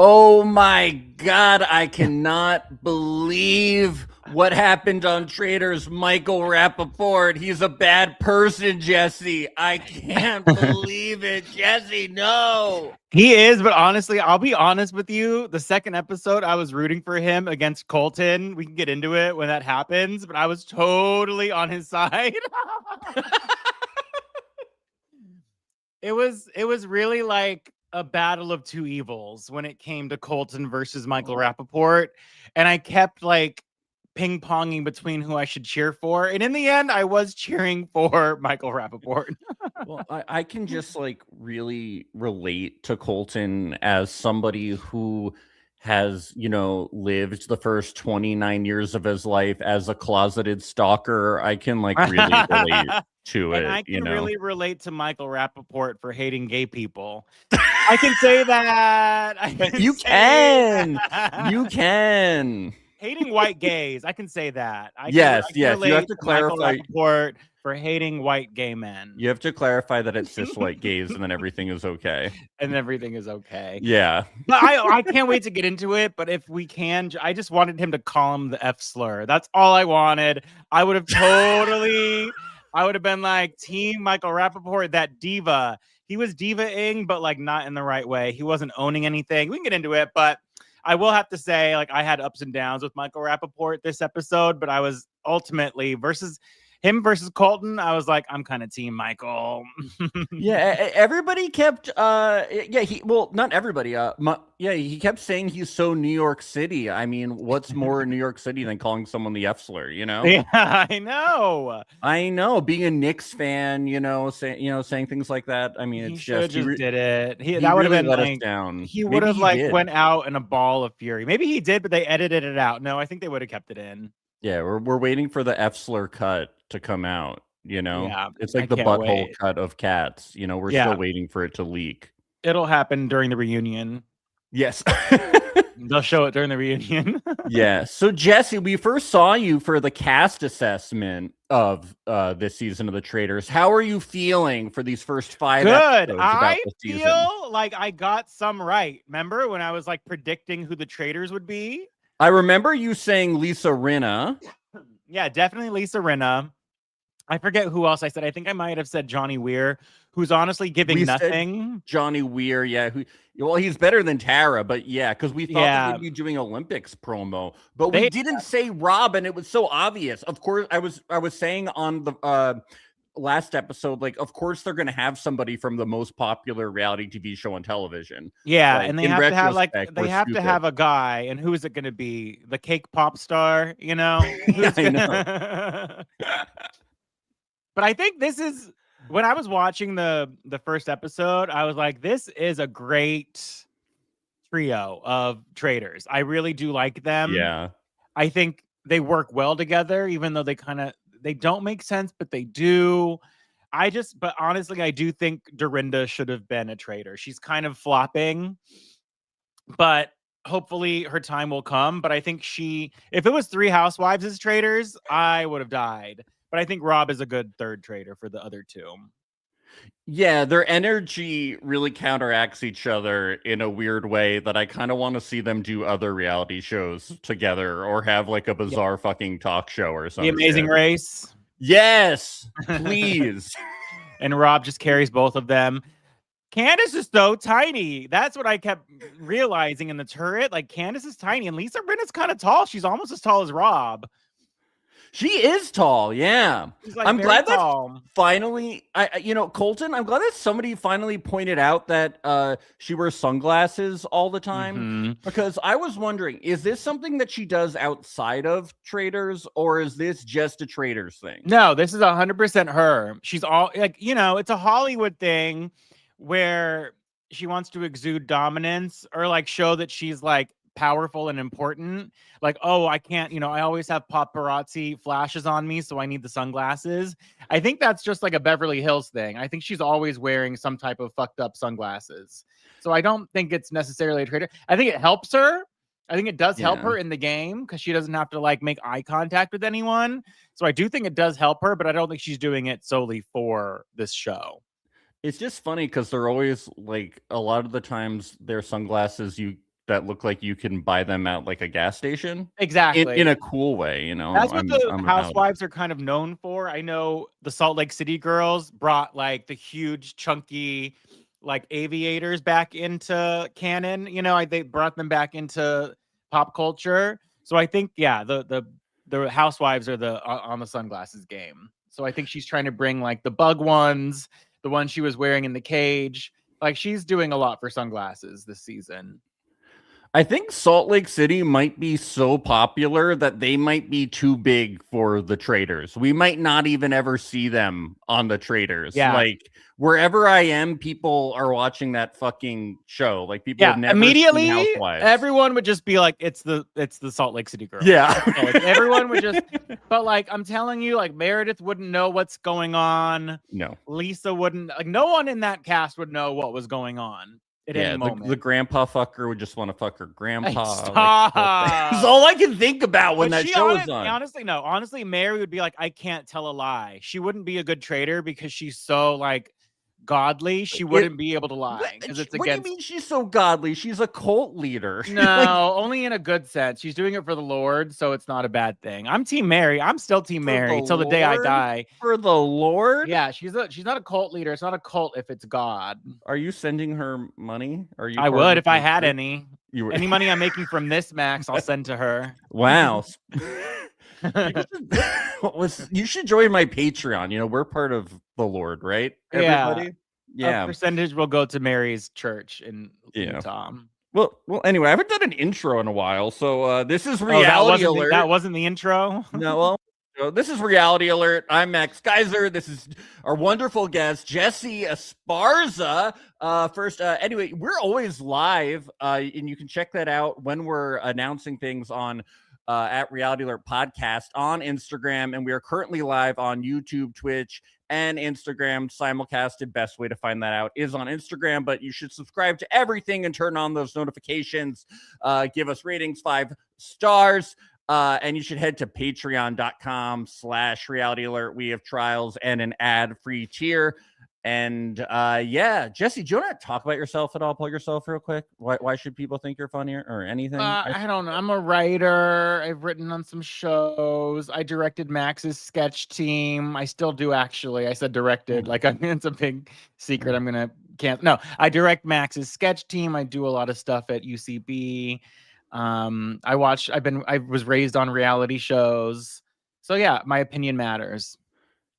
Oh my God, I cannot believe what happened on Traitors. Michael Rappaport. He's a bad person, Jesse. I can't believe it. Jesse, no. He is, but honestly, I'll be honest with you. The second episode, I was rooting for him against Colton. We can get into it when that happens, but I was totally on his side. It was really like a battle of two evils when it came to Colton versus Michael Rappaport. And I kept like ping-ponging between who I should cheer for. And in the end, I was cheering for Michael Rappaport. Well, I can just like really relate to Colton as somebody who has, lived the first 29 years of his life as a closeted stalker. I can like really relate to And it. I can really relate to Michael Rappaport for hating gay people. I can say that. You can. Hating white gays. I can say that. Yes. You have to clarify. Michael Rappaport for hating white gay men. You have to clarify that it's cis white gays and then everything is okay. And everything is okay. Yeah. But I can't wait to get into it. But if we can, I just wanted him to call him the F slur. That's all I wanted. I would have been like, Team Michael Rappaport, that diva. He was diva-ing, but like not in the right way. He wasn't owning anything. We can get into it, but I will have to say, like, I had ups and downs with Michael Rappaport this episode, but I was ultimately versus Colton. I was like, I'm kind of team Michael. Yeah, everybody kept not everybody. He kept saying he's so New York City. I mean, what's more New York City than calling someone the F slur, Yeah, I know. Being a Knicks fan, saying things like that. I mean, it's he did it. That would really have been let like, us down. He would have went out in a ball of fury. Maybe he did, but they edited it out. No, I think they would have kept it in. Yeah, we're waiting for the F slur cut to come out. Yeah, it's like the butthole cut of Cats. We're still waiting for it to leak. It'll happen during the reunion. Yes. They'll show it during the reunion. Yeah. So Jesse, we first saw you for the cast assessment of this season of the Traitors. How are you feeling for these first 5 episodes about the season? I feel like I got some right. Remember when I was like predicting who the Traitors would be? I remember you saying Lisa Rinna. Yeah, definitely Lisa Rinna. I forget who else I said. I think I might have said Johnny Weir, who's honestly giving nothing. Johnny Weir, yeah. He's better than Tara, but yeah, because we thought they'd be doing Olympics promo, but we didn't say Rob, and it was so obvious. Of course, I was saying on the last episode, like, of course they're going to have somebody from the most popular reality TV show on television. Yeah, like, and they have to have to have a guy, and who is it going to be? The cake pop star, Yeah, I know. But I think this is, when I was watching the first episode, I was like, this is a great trio of Traitors. I really do like them. Yeah. I think they work well together, even though they don't make sense, but they do. But honestly, I do think Dorinda should have been a traitor. She's kind of flopping, but hopefully her time will come. But I think if it was 3 housewives as traitors, I would have died. But I think Rob is a good third traitor for the other 2. Yeah, their energy really counteracts each other in a weird way that I kind of want to see them do other reality shows together or have like a bizarre fucking talk show or something. The Amazing Race. Yes, please. And Rob just carries both of them. Candace is so tiny. That's what I kept realizing in the turret. Like, Candace is tiny, and Lisa Rinna's kind of tall. She's almost as tall as Rob. She is tall, yeah. Like, I'm glad that finally, Colton, I'm glad that somebody finally pointed out that she wears sunglasses all the time. Because I was wondering, is this something that she does outside of Traitors, or is this just a Traitors thing? No, this is 100% her. She's all like, it's a Hollywood thing where she wants to exude dominance or like show that she's like powerful and important. Like, oh, I can't, I always have paparazzi flashes on me, so I need the sunglasses. I think that's just like a Beverly Hills thing. I think she's always wearing some type of fucked up sunglasses. So I don't think it's necessarily a traitor. I think it helps her. I think it does help her in the game because she doesn't have to like make eye contact with anyone. So I do think it does help her, but I don't think she's doing it solely for this show. It's just funny because they're always like, a lot of the times their sunglasses, that look like you can buy them at like a gas station. Exactly. In a cool way, you know. That's what the housewives are kind of known for. I know the Salt Lake City girls brought like the huge, chunky, like aviators back into canon. You know, they brought them back into pop culture. So I think, yeah, the housewives are on the sunglasses game. So I think she's trying to bring like the bug ones, the ones she was wearing in the cage. Like she's doing a lot for sunglasses this season. I think Salt Lake City might be so popular that they might be too big for the Traitors. We might not even ever see them on the Traitors. Yeah. Like wherever I am, people are watching that fucking show. Like people have never immediately seen Housewives. Everyone would just be like, it's the Salt Lake City girl. Yeah. Like, everyone would just, but like I'm telling you, like Meredith wouldn't know what's going on. No. Lisa wouldn't, like no one in that cast would know what was going on. The grandpa fucker would just want to fuck her grandpa. Stop. That's all I can think about when that show is on. Honestly, Mary would be like, I can't tell a lie. She wouldn't be a good traitor because she's so like godly. She wouldn't be able to lie because it's against. What do you mean she's so godly? She's a cult leader. No, only in a good sense. She's doing it for the Lord, so it's not a bad thing. I'm Team Mary. I'm still Team Mary till the day I die. For the Lord? Yeah, she's not a cult leader. It's not a cult if it's God. Are you sending her money? I would if I had any. You were... Any money I'm making from this, Max, I'll send to her. Wow. You should join my Patreon. You know, we're part of the Lord, right? Everybody? Yeah. A percentage will go to Mary's church in Utah. Well, anyway, I haven't done an intro in a while, so this is Reality Alert. That wasn't the intro? No, this is Reality Alert. I'm Max Gieser. This is our wonderful guest, Jesse Esparza. Anyway, we're always live, and you can check that out when we're announcing things on at Reality Alert Podcast on Instagram, and we are currently live on YouTube, Twitch, and Instagram simulcasted. Best way to find that out is on Instagram, but you should subscribe to everything and turn on those notifications. Give us ratings 5 stars. And you should head to patreon.com/Reality Alert. We have trials and an ad-free tier. And Jesse, do you want to talk about yourself at all? Plug yourself real quick. Why should people think you're funnier or anything? I don't know. I'm a writer. I've written on some shows. I directed Max's sketch team. I still do, actually. I said directed. Like, I mean, it's a big secret. I'm gonna can't. No, I direct Max's sketch team. I do a lot of stuff at UCB. I was raised on reality shows. So yeah, my opinion matters.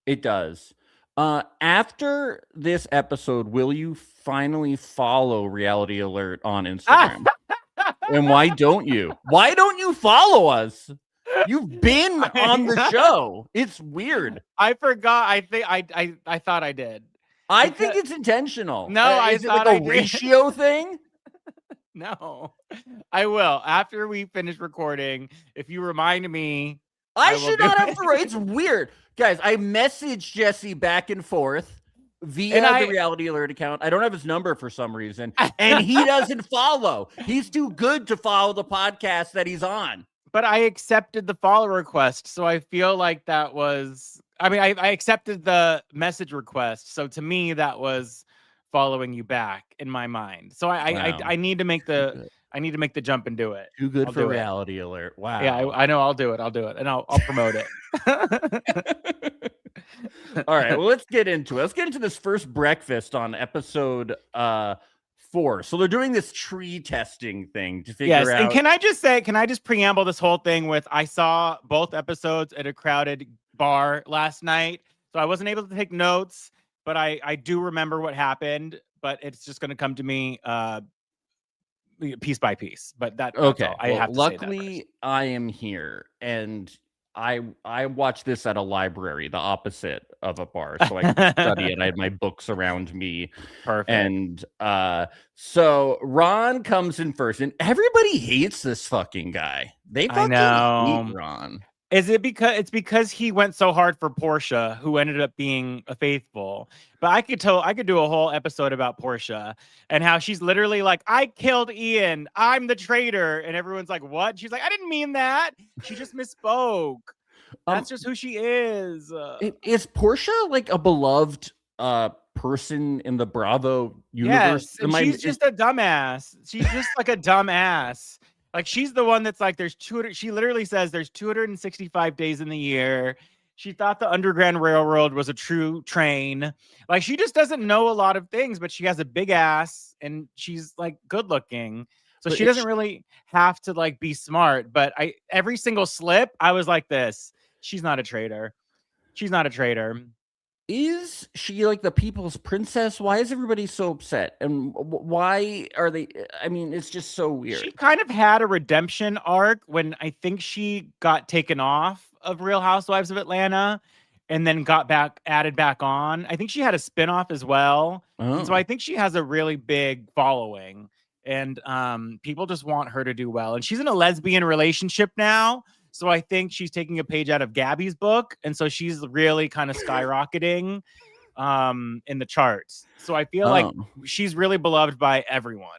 It does. After this episode, will you finally follow Reality Alert on Instagram? And why don't you? Why don't you follow us? You've been on the show. It's weird. I forgot. I thought I did. I think it's intentional. No, is it like a ratio thing? No, I will. After we finish recording, if you remind me, I should not have to. It's weird. Guys, I messaged Jesse back and forth via the Reality Alert account. I don't have his number for some reason, and he doesn't follow. He's too good to follow the podcast that he's on. But I accepted the follow request, so I feel like that was... I mean, I accepted the message request, so to me, that was following you back in my mind. So I need to make the... I need to make the jump and do it. Too good for Reality Alert. Wow. Yeah, I know. I'll do it. And I'll promote it. All right. Well, let's get into it. Let's get into this first breakfast on episode 4. So they're doing this tree testing thing to figure out. And can I just preamble this whole thing with, I saw both episodes at a crowded bar last night, so I wasn't able to take notes, but I do remember what happened, but it's just going to come to me piece by piece, but that's okay. All. I have to luckily I am here, and I watched this at a library, the opposite of a bar, so I could study it. I had my books around me. Perfect. And so Ron comes in first, and everybody hates this fucking guy. They fucking hate Ron. Is it because he went so hard for Portia, who ended up being a faithful? But I could do a whole episode about Portia and how she's literally like, I killed Ian, I'm the traitor, and everyone's like, what? She's like, I didn't mean that. She just misspoke. That's just who she is. Is Portia like a beloved person in the Bravo universe. Yes, and she's just a dumbass. She's just like a dumbass. Like she's the one that's like, there's 200. She literally says there's 265 days in the year. She thought the Underground Railroad was a true train. Like she just doesn't know a lot of things, but she has a big ass and she's like good looking. So she doesn't really have to like be smart. But every single slip, I was like this. She's not a traitor. She's not a traitor. Is she like the people's princess? Why is everybody so upset? And why are they? I mean, it's just so weird. She kind of had a redemption arc when I think she got taken off of Real Housewives of Atlanta and then got added back on. I think she had a spinoff as well. Oh. And so I think she has a really big following. And people just want her to do well. And she's in a lesbian relationship now. So I think she's taking a page out of Gabby's book. And so she's really kind of skyrocketing in the charts. So I feel like she's really beloved by everyone.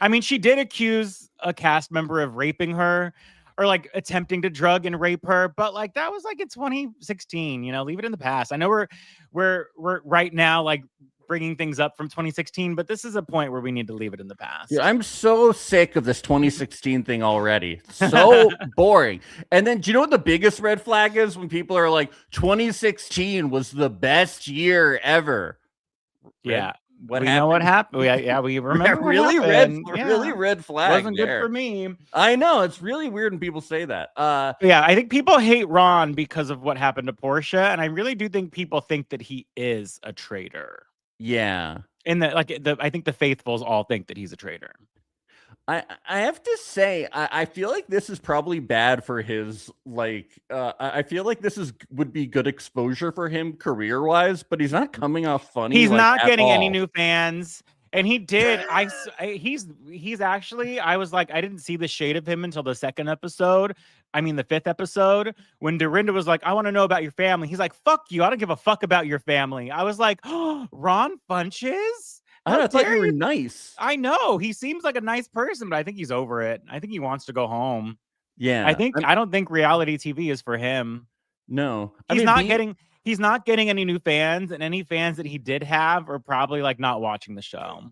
I mean, she did accuse a cast member of raping her or like attempting to drug and rape her. But like that was like in 2016, you know, leave it in the past. I know we're right now like bringing things up from 2016, but this is a point where we need to leave it in the past. Yeah, I'm so sick of this 2016 thing already. So boring. And then do you know what the biggest red flag is? When people are like 2016 was the best year ever. Yeah. What happened? We remember. Really red flag. Wasn't good for me. I know, it's really weird when people say that. Yeah, I think people hate Ron because of what happened to Portia, and I really do think people think that he is a traitor. Yeah. And I think the faithfuls all think that he's a traitor. I have to say, I feel like this is probably bad for his, like, I feel like this would be good exposure for him career-wise, but he's not coming off funny. He's not getting any new fans. And he did. He's actually, I was like, I didn't see the shade of him until the second episode. I mean, the fifth episode, when Dorinda was like, I want to know about your family. He's like, fuck you. I don't give a fuck about your family. I was like, oh, Ron Funches? I thought you were nice. I know. He seems like a nice person, but I think he's over it. I think he wants to go home. Yeah. I don't think reality TV is for him. No. He's not getting any new fans, and any fans that he did have are probably like not watching the show.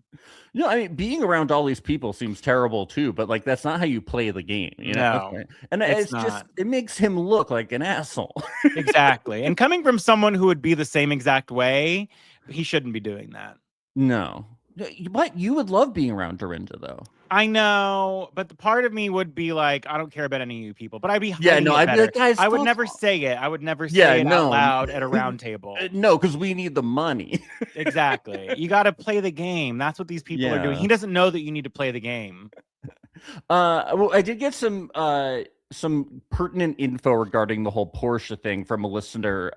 No, I mean, being around all these people seems terrible too, but like that's not how you play the game, you know? No, and it's just, it makes him look like an asshole. Exactly. And coming from someone who would be the same exact way, he shouldn't be doing that. No. But you would love being around Dorinda, though. I know, but the part of me would be like, I don't care about any of you people. But I'd be I'd be like, guys, I would never say it. I would never say it out loud at a round table. No, because we need the money. Exactly. You got to play the game. That's what these people are doing. He doesn't know that you need to play the game. Well, I did get some pertinent info regarding the whole Portia thing from a listener.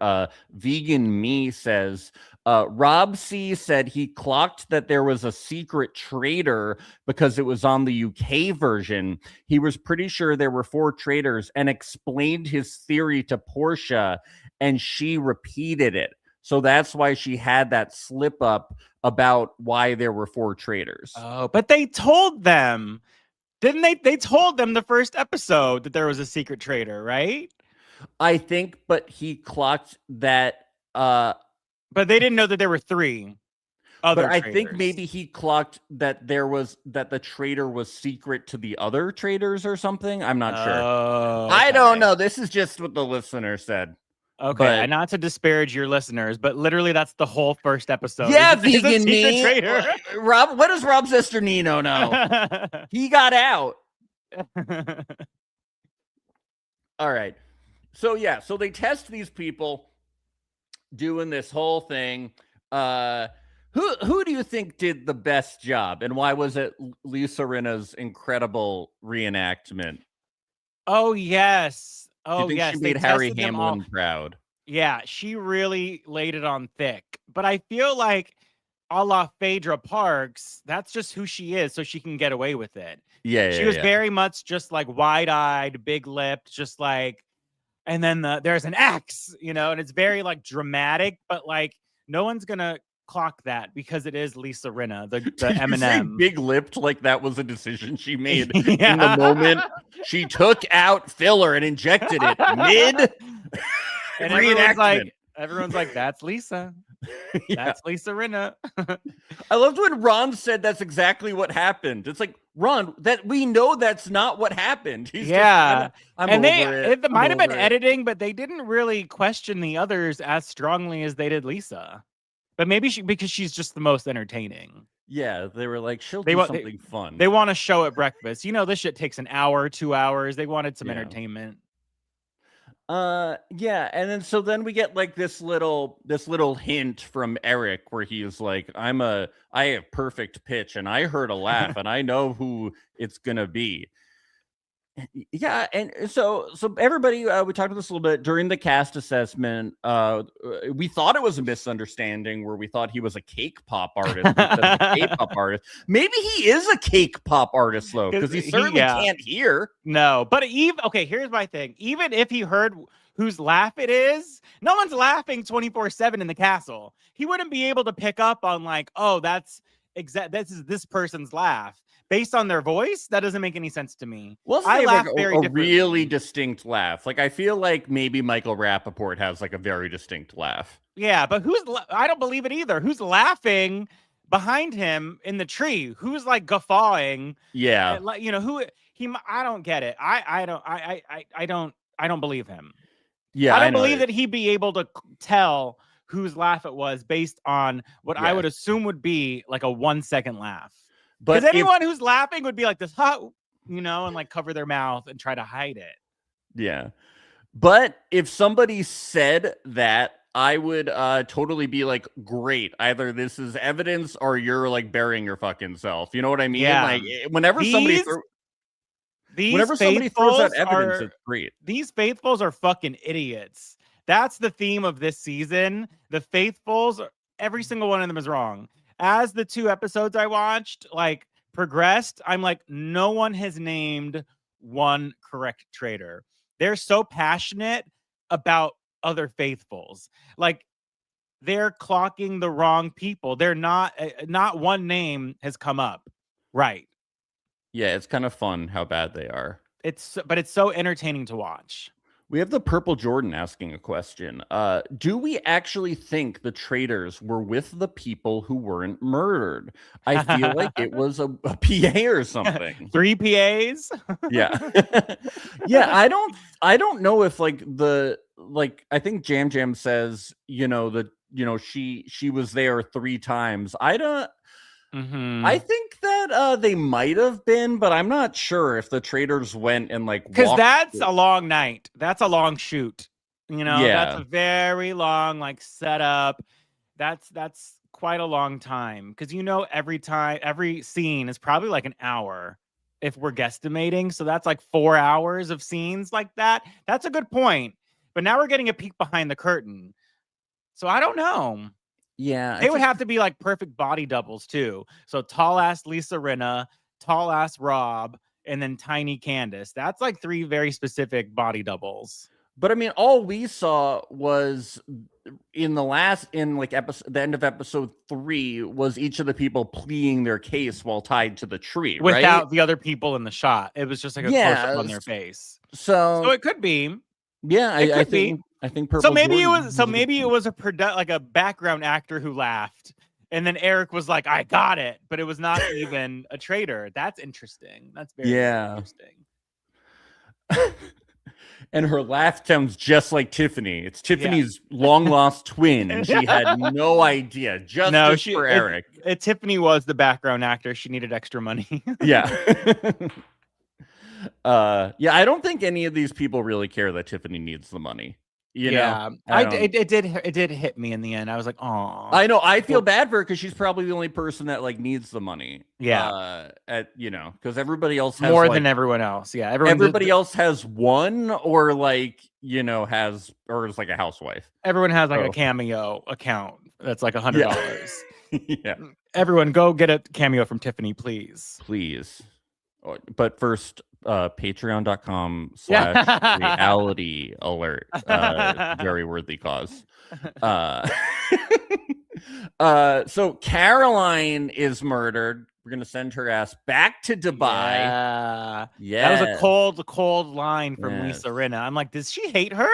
Vegan Me says, Rob C said he clocked that there was a secret traitor because it was on the UK version. He was pretty sure there were 4 traitors and explained his theory to Portia, and she repeated it. So that's why she had that slip up about why there were 4 traitors. Oh, but they told them. Didn't they? They told them the first episode that there was a secret traitor, right? I think, but he clocked that. But they didn't know that there were 3 other traitors. I think maybe he clocked that the traitor was secret to the other traitors or something. I'm not sure. Okay. I don't know. This is just what the listener said. Okay, and not to disparage your listeners, but literally that's the whole first episode. Yeah, Vegan Me. Rob, what does Rob's sister Nino know? He got out. All right. So yeah, so they test these people doing this whole thing. Who do you think did the best job, and why was it Lisa Rinna's incredible reenactment? Oh yes. Oh, yes. She made Harry Hamlin proud. Yeah, she really laid it on thick. But I feel like a la Phaedra Parks, that's just who she is, so she can get away with it. Yeah, she was very much just like wide-eyed, big-lipped, just like, and then there's an axe, you know, and it's very like dramatic, but like no one's gonna clock that because it is Lisa Rinna, the Eminem. Big-lipped, like that was a decision she made in the moment. She took out filler and injected it mid. And everyone's like, that's Lisa. That's Lisa Rinna. I loved when Ron said that's exactly what happened. It's like, Ron, that we know that's not what happened. He's just, I'm and over it. It might have been editing, but they didn't really question the others as strongly as they did Lisa. But maybe because she's just the most entertaining. Yeah, they were like, she'll do something fun. They want a show at breakfast. You know, this shit takes an hour, 2 hours. They wanted some entertainment. Yeah, and then we get like this little hint from Eric where he's like, I have perfect pitch and I heard a laugh and I know who it's gonna be. Yeah, and so everybody, we talked about this a little bit during the cast assessment. We thought it was a misunderstanding where we thought he was a cake pop artist instead of a K-pop artist. Maybe he is a cake pop artist though, because he certainly can't hear. No, but here's my thing. Even if he heard whose laugh it is, no one's laughing 24/7 in the castle. He wouldn't be able to pick up on like, oh, this is this person's laugh. Based on their voice, that doesn't make any sense to me. Well, I laugh a really distinct laugh. Like, I feel like maybe Michael Rappaport has like a very distinct laugh. Yeah, but I don't believe it either. Who's laughing behind him in the tree? Who's like guffawing? Yeah, you know I don't get it. I don't believe him. Yeah, I don't believe that he'd be able to tell whose laugh it was based on what I would assume would be like a 1 second laugh. Because anyone who's laughing would be like this, you know, and like cover their mouth and try to hide it. Yeah. But if somebody said that, I would totally be like, great. Either this is evidence or you're like burying your fucking self. You know what I mean? Yeah. Like whenever somebody throws out evidence, it's great. These faithfuls are fucking idiots. That's the theme of this season. The faithfuls, every single one of them is wrong. As the 2 episodes I watched like progressed, I'm like, no one has named one correct traitor. They're so passionate about other faithfuls. Like they're clocking the wrong people. They're not one name has come up. Right. Yeah, it's kind of fun how bad they are. But it's so entertaining to watch. We have the Purple Jordan asking a question. Do we actually think the traitors were with the people who weren't murdered? I feel like it was a PA or something. 3 PAs? Yeah. Yeah, I don't know if I think Jam Jam says, she was there 3 times. I think that they might have been, but I'm not sure if the traitors went and because that's a long night. That's a long shoot. That's a very long setup. That's quite a long time because every scene is probably like an hour if we're guesstimating. So that's like 4 hours of scenes like that. That's a good point. But now we're getting a peek behind the curtain. So I don't know. Yeah, they would have to be like perfect body doubles too. So tall ass Lisa Rinna, tall ass Rob, and then tiny Candace. That's like 3 very specific body doubles. But I mean, all we saw was in the end of episode 3 was each of the people pleading their case while tied to the tree, without the other people in the shot. It was just like a close up on their face. So it could be. Yeah, I think Purple so maybe it was a background actor who laughed, and then Eric was like, "I got it," but it was not even a traitor. That's interesting. That's very interesting. And her laugh sounds just like Tiffany. It's Tiffany's long lost twin, and she had no idea. For Eric, Tiffany was the background actor. She needed extra money. Yeah. I don't think any of these people really care that Tiffany needs the money. It did hit me in the end. I was like, oh, I know. I feel bad for her because she's probably the only person that needs the money. Yeah. Because everybody else has more than everyone else. Yeah. Everybody else has one or is like a housewife. Everyone has like a Cameo account. That's like $100. Yeah. Everyone go get a Cameo from Tiffany, please. Please. But first, patreon.com/reality alert. Very worthy cause. So Caroline is murdered. We're gonna send her ass back to Dubai. Yeah. That was a cold line from Lisa Rinna. I'm like, does she hate her?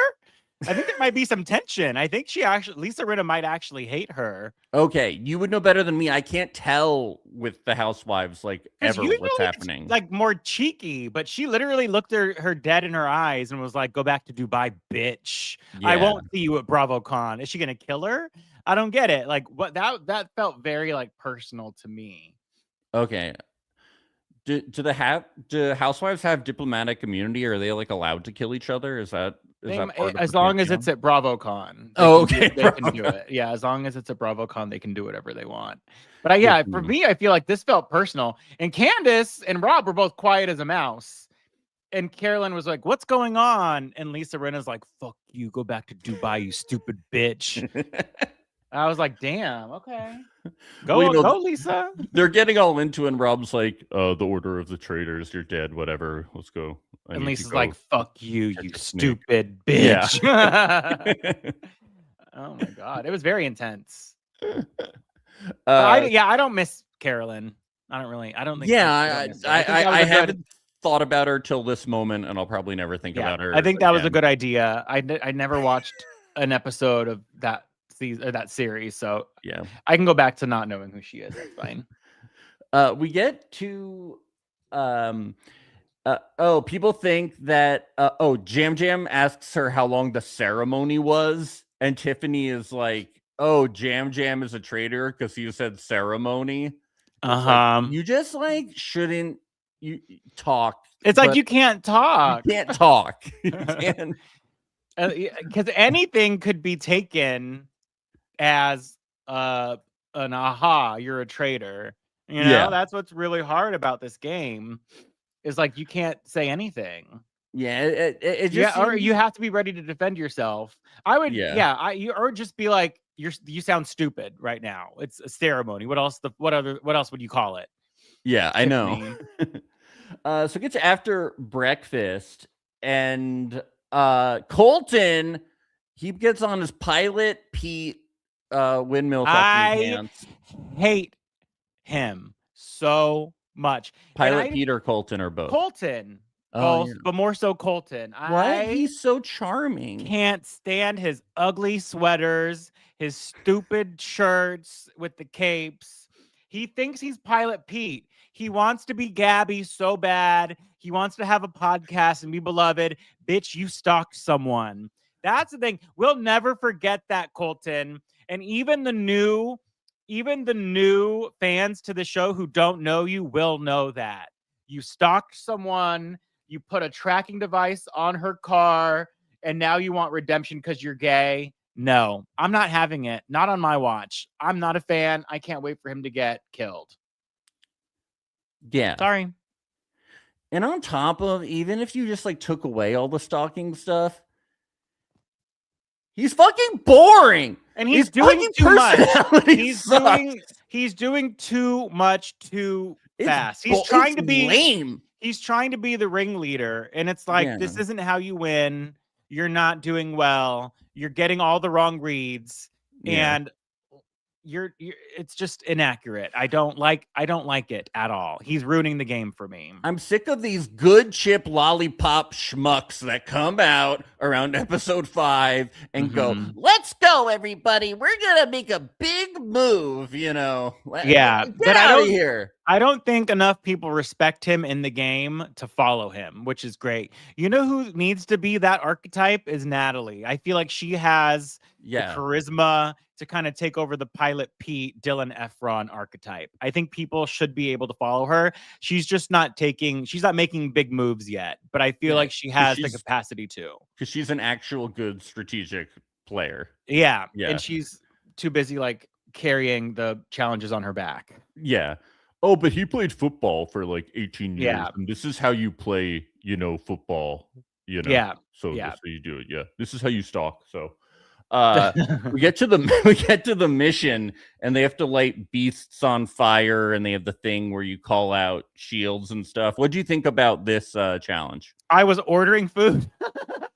I think there might be some tension. I think Lisa Rinna might actually hate her. Okay, you would know better than me. I can't tell with the housewives like ever what's happening. It's like more cheeky, but she literally looked her dead in her eyes and was like, "Go back to Dubai, bitch. Yeah. I won't see you at BravoCon." Is she gonna kill her? I don't get it. Like what that felt very like personal to me. Okay. Do housewives have diplomatic immunity? Or are they like allowed to kill each other? Is that part of as the long as pantheon? it's at BravoCon? Okay, they can do it. Yeah, as long as it's at BravoCon, they can do whatever they want. But for me, I feel like this felt personal. And Candace and Rob were both quiet as a mouse. And Carolyn was like, "What's going on?" And Lisa Rinna's like, "Fuck you, go back to Dubai, you stupid bitch." I was like, "Damn, okay, go Lisa." They're getting all into it, and Rob's like, "The order of the traitors, you're dead, whatever. Let's go." And Lisa's like, "Fuck you, you stupid bitch." Yeah. Oh my god, it was very intense. I don't miss Carolyn. I don't think. Yeah, I haven't thought about her till this moment, and I'll probably never think about her. I think that was a good idea. I never watched an episode of that season or that series, so yeah, I can go back to not knowing who she is. That's fine. We get to people think that Jam Jam asks her how long the ceremony was, and Tiffany is like, "Oh, Jam Jam is a traitor because you said ceremony." Like, you just like shouldn't you talk. It's like you can't talk. You can't talk. You can't. Because anything could be taken as an aha, you're a traitor. You know, that's what's really hard about this game. Is like you can't say anything. Yeah, it just or you have to be ready to defend yourself. I would, or just be like, you sound stupid right now. It's a ceremony. What else? What else would you call it? Yeah, I know. So it gets after breakfast, and Colton, he gets on his Pilot Pete windmill. I hate him so much. Pilot Pete or Colton or both? Colton. Both, but more so Colton. He's so charming. Can't stand his ugly sweaters, his stupid shirts with the capes. He thinks he's Pilot Pete. He wants to be Gabby so bad. He wants to have a podcast and be beloved. Bitch, you stalked someone. That's the thing. We'll never forget that, Colton. And even the new fans to the show who don't know you will know that. You stalked someone. You put a tracking device on her car, and now you want redemption because you're gay. No, I'm not having it. Not on my watch. I'm not a fan. I can't wait for him to get killed. Yeah. Sorry. And on top of, even if you just like took away all the stalking stuff, he's fucking boring. And he's doing too much. He's doing too much too fast. He's trying to be lame. He's trying to be the ringleader, and it's like, this isn't how you win. You're not doing well. You're getting all the wrong reads, and you're it's just inaccurate. I don't like it at all. He's ruining the game for me. I'm sick of these good chip lollipop schmucks that come out around episode 5 and go, "Let's go, everybody. We're gonna make a big move," you know. Yeah, get out of here. I don't think enough people respect him in the game to follow him, which is great. You know who needs to be that archetype is Natalie. I feel like she has the charisma to kind of take over the Pilot Pete, Dylan Efron archetype. I think people should be able to follow her. She's just not making big moves yet, but I feel like she has the capacity to. Because she's an actual good strategic player. Yeah. And she's too busy like carrying the challenges on her back. Yeah. Oh, but he played football for like 18 years. Yeah. And this is how you play, football, Yeah. So that's how you do it. Yeah. This is how you stalk. So we get to the mission, and they have to light beasts on fire, and they have the thing where you call out shields and stuff. What do you think about this challenge? I was ordering food.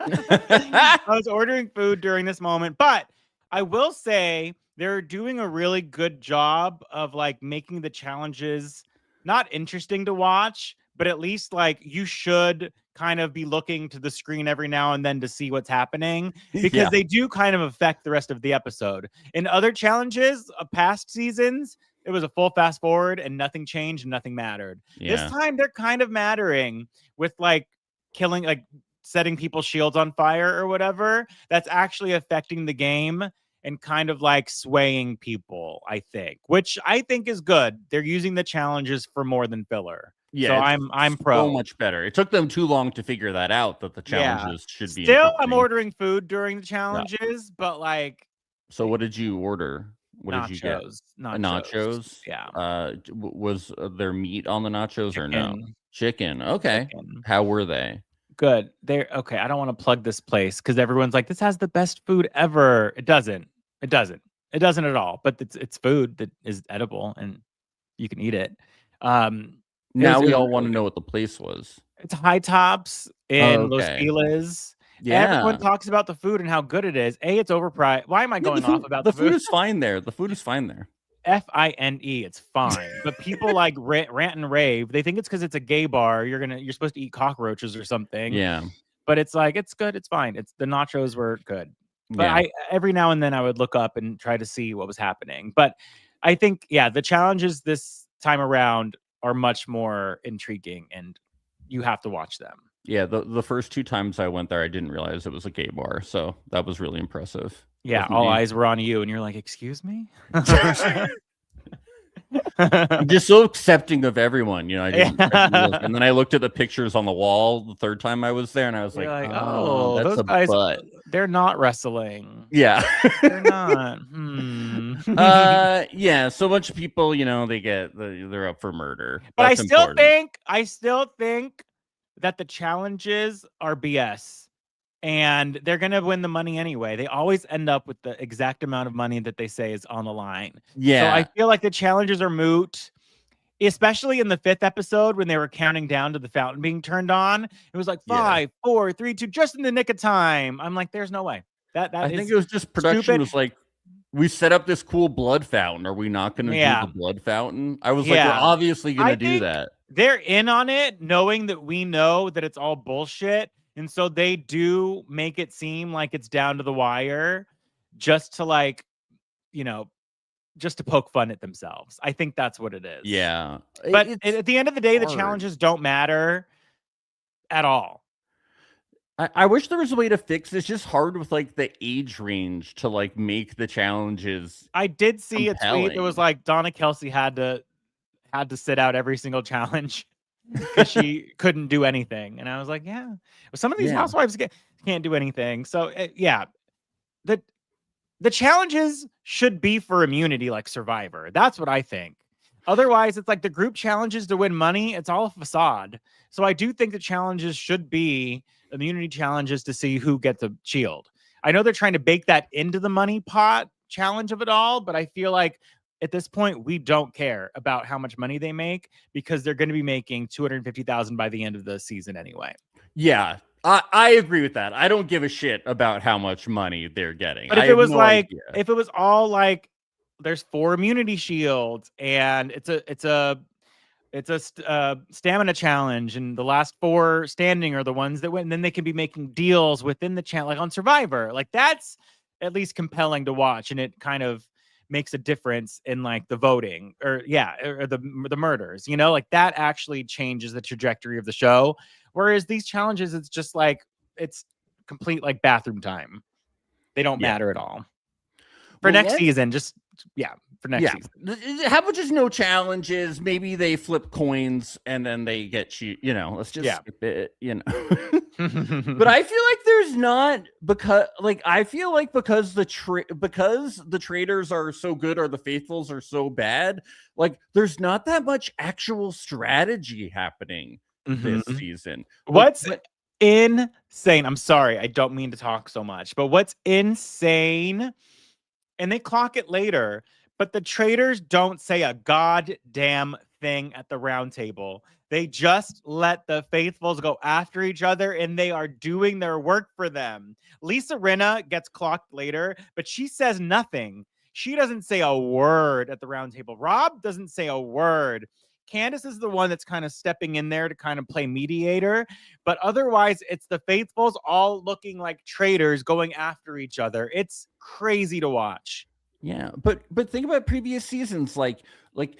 I was ordering food during this moment, but I will say they're doing a really good job of like making the challenges not interesting to watch, but at least like you should kind of be looking to the screen every now and then to see what's happening, because they do kind of affect the rest of the episode. In other challenges of past seasons, it was a full fast forward and nothing changed and nothing mattered. This time they're kind of mattering with like killing, like setting people's shields on fire or whatever. That's actually affecting the game and kind of like swaying people, I think, which I think is good. They're using the challenges for more than filler. Yeah, so I'm pro. So much better. It took them too long to figure that out, that the challenges should be still I'm ordering food during the challenges, but like. So what did you order? What nachos, did you get? Nachos. Yeah. Was there meat on the nachos Chicken. or no? Chicken. Okay. Chicken. How were they? Good. They're okay. I don't want to plug this place because everyone's like, this has the best food ever. It doesn't. It doesn't at all. But it's food that is edible and you can eat it. Now we all want to know what the place was. It's High Tops in Los Feliz. Yeah. Everyone talks about the food and how good it is. It's overpriced. Why am I going off about the food? The food is fine there. The food is fine there. FINE, it's fine. But people like rant and rave. They think it's because it's a gay bar. You're supposed to eat cockroaches or something. Yeah. But it's like, it's good. It's fine. The nachos were good. But every now and then I would look up and try to see what was happening. But I think, the challenges this time around are much more intriguing and you have to watch them. Yeah, the first 2 times I went there, I didn't realize it was a gay bar. So that was really impressive. Yeah, all eyes were on you, and you're like, excuse me? I'm just so accepting of everyone, I didn't and then I looked at the pictures on the wall the 3rd time I was there, and I was like, oh, that's those guys, they're not wrestling. Yeah. They're not. Yeah, so much of people, they're up for murder. But that's I still think that the challenges are BS. And they're going to win the money anyway. They always end up with the exact amount of money that they say is on the line. Yeah. So I feel like the challenges are moot, especially in the 5th episode when they were counting down to the fountain being turned on. It was like 5, 4, 3, 2, just in the nick of time. I'm like, there's no way. I think it was just production stupid. Was like, we set up this cool blood fountain. Are we not going to do the blood fountain? I was like, we're obviously going to do that. They're in on it, knowing that we know that it's all bullshit. And so they do make it seem like it's down to the wire just to just to poke fun at themselves. I think that's what it is. Yeah. But at the end of the day, the challenges don't matter at all. I wish there was a way to fix this. It's just hard with the age range to make the challenges. I did see compelling. A tweet that was like Donna Kelsey had to sit out every single challenge. Because she couldn't do anything. And I was like, some of these housewives can't do anything. So the challenges should be for immunity, like Survivor. That's what I think. Otherwise, it's like the group challenges to win money. It's all a facade. So I do think the challenges should be immunity challenges to see who gets a shield. I know they're trying to bake that into the money pot challenge of it all, but I feel like at this point, we don't care about how much money they make because they're going to be making $250,000 by the end of the season anyway. Yeah, I agree with that. I don't give a shit about how much money they're getting. But if it was if it was all like, there's 4 immunity shields and it's a stamina challenge and the last 4 standing are the ones that win, and then they can be making deals within the challenge, like on Survivor. Like that's at least compelling to watch, and it kind of makes a difference in the voting or the murders, that actually changes the trajectory of the show. Whereas these challenges, it's just it's complete bathroom time. They don't matter at all. For next season, for next season. How about just no challenges? Maybe they flip coins and then they get you, let's just skip it, But I feel like there's not, because I feel like because the traitors are so good or the faithfuls are so bad, there's not that much actual strategy happening this season. What's insane, I'm sorry, I don't mean to talk so much, but what's insane, and they clock it later, but the traitors don't say a goddamn thing at the round table. They just let the faithfuls go after each other, and they are doing their work for them. Lisa Rinna gets clocked later, but she says nothing. She doesn't say a word at the round table. Rob doesn't say a word. Candace is the one that's kind of stepping in there to kind of play mediator, but otherwise it's the faithfuls all looking like traitors going after each other. It's crazy to watch. Yeah, but think about previous seasons, like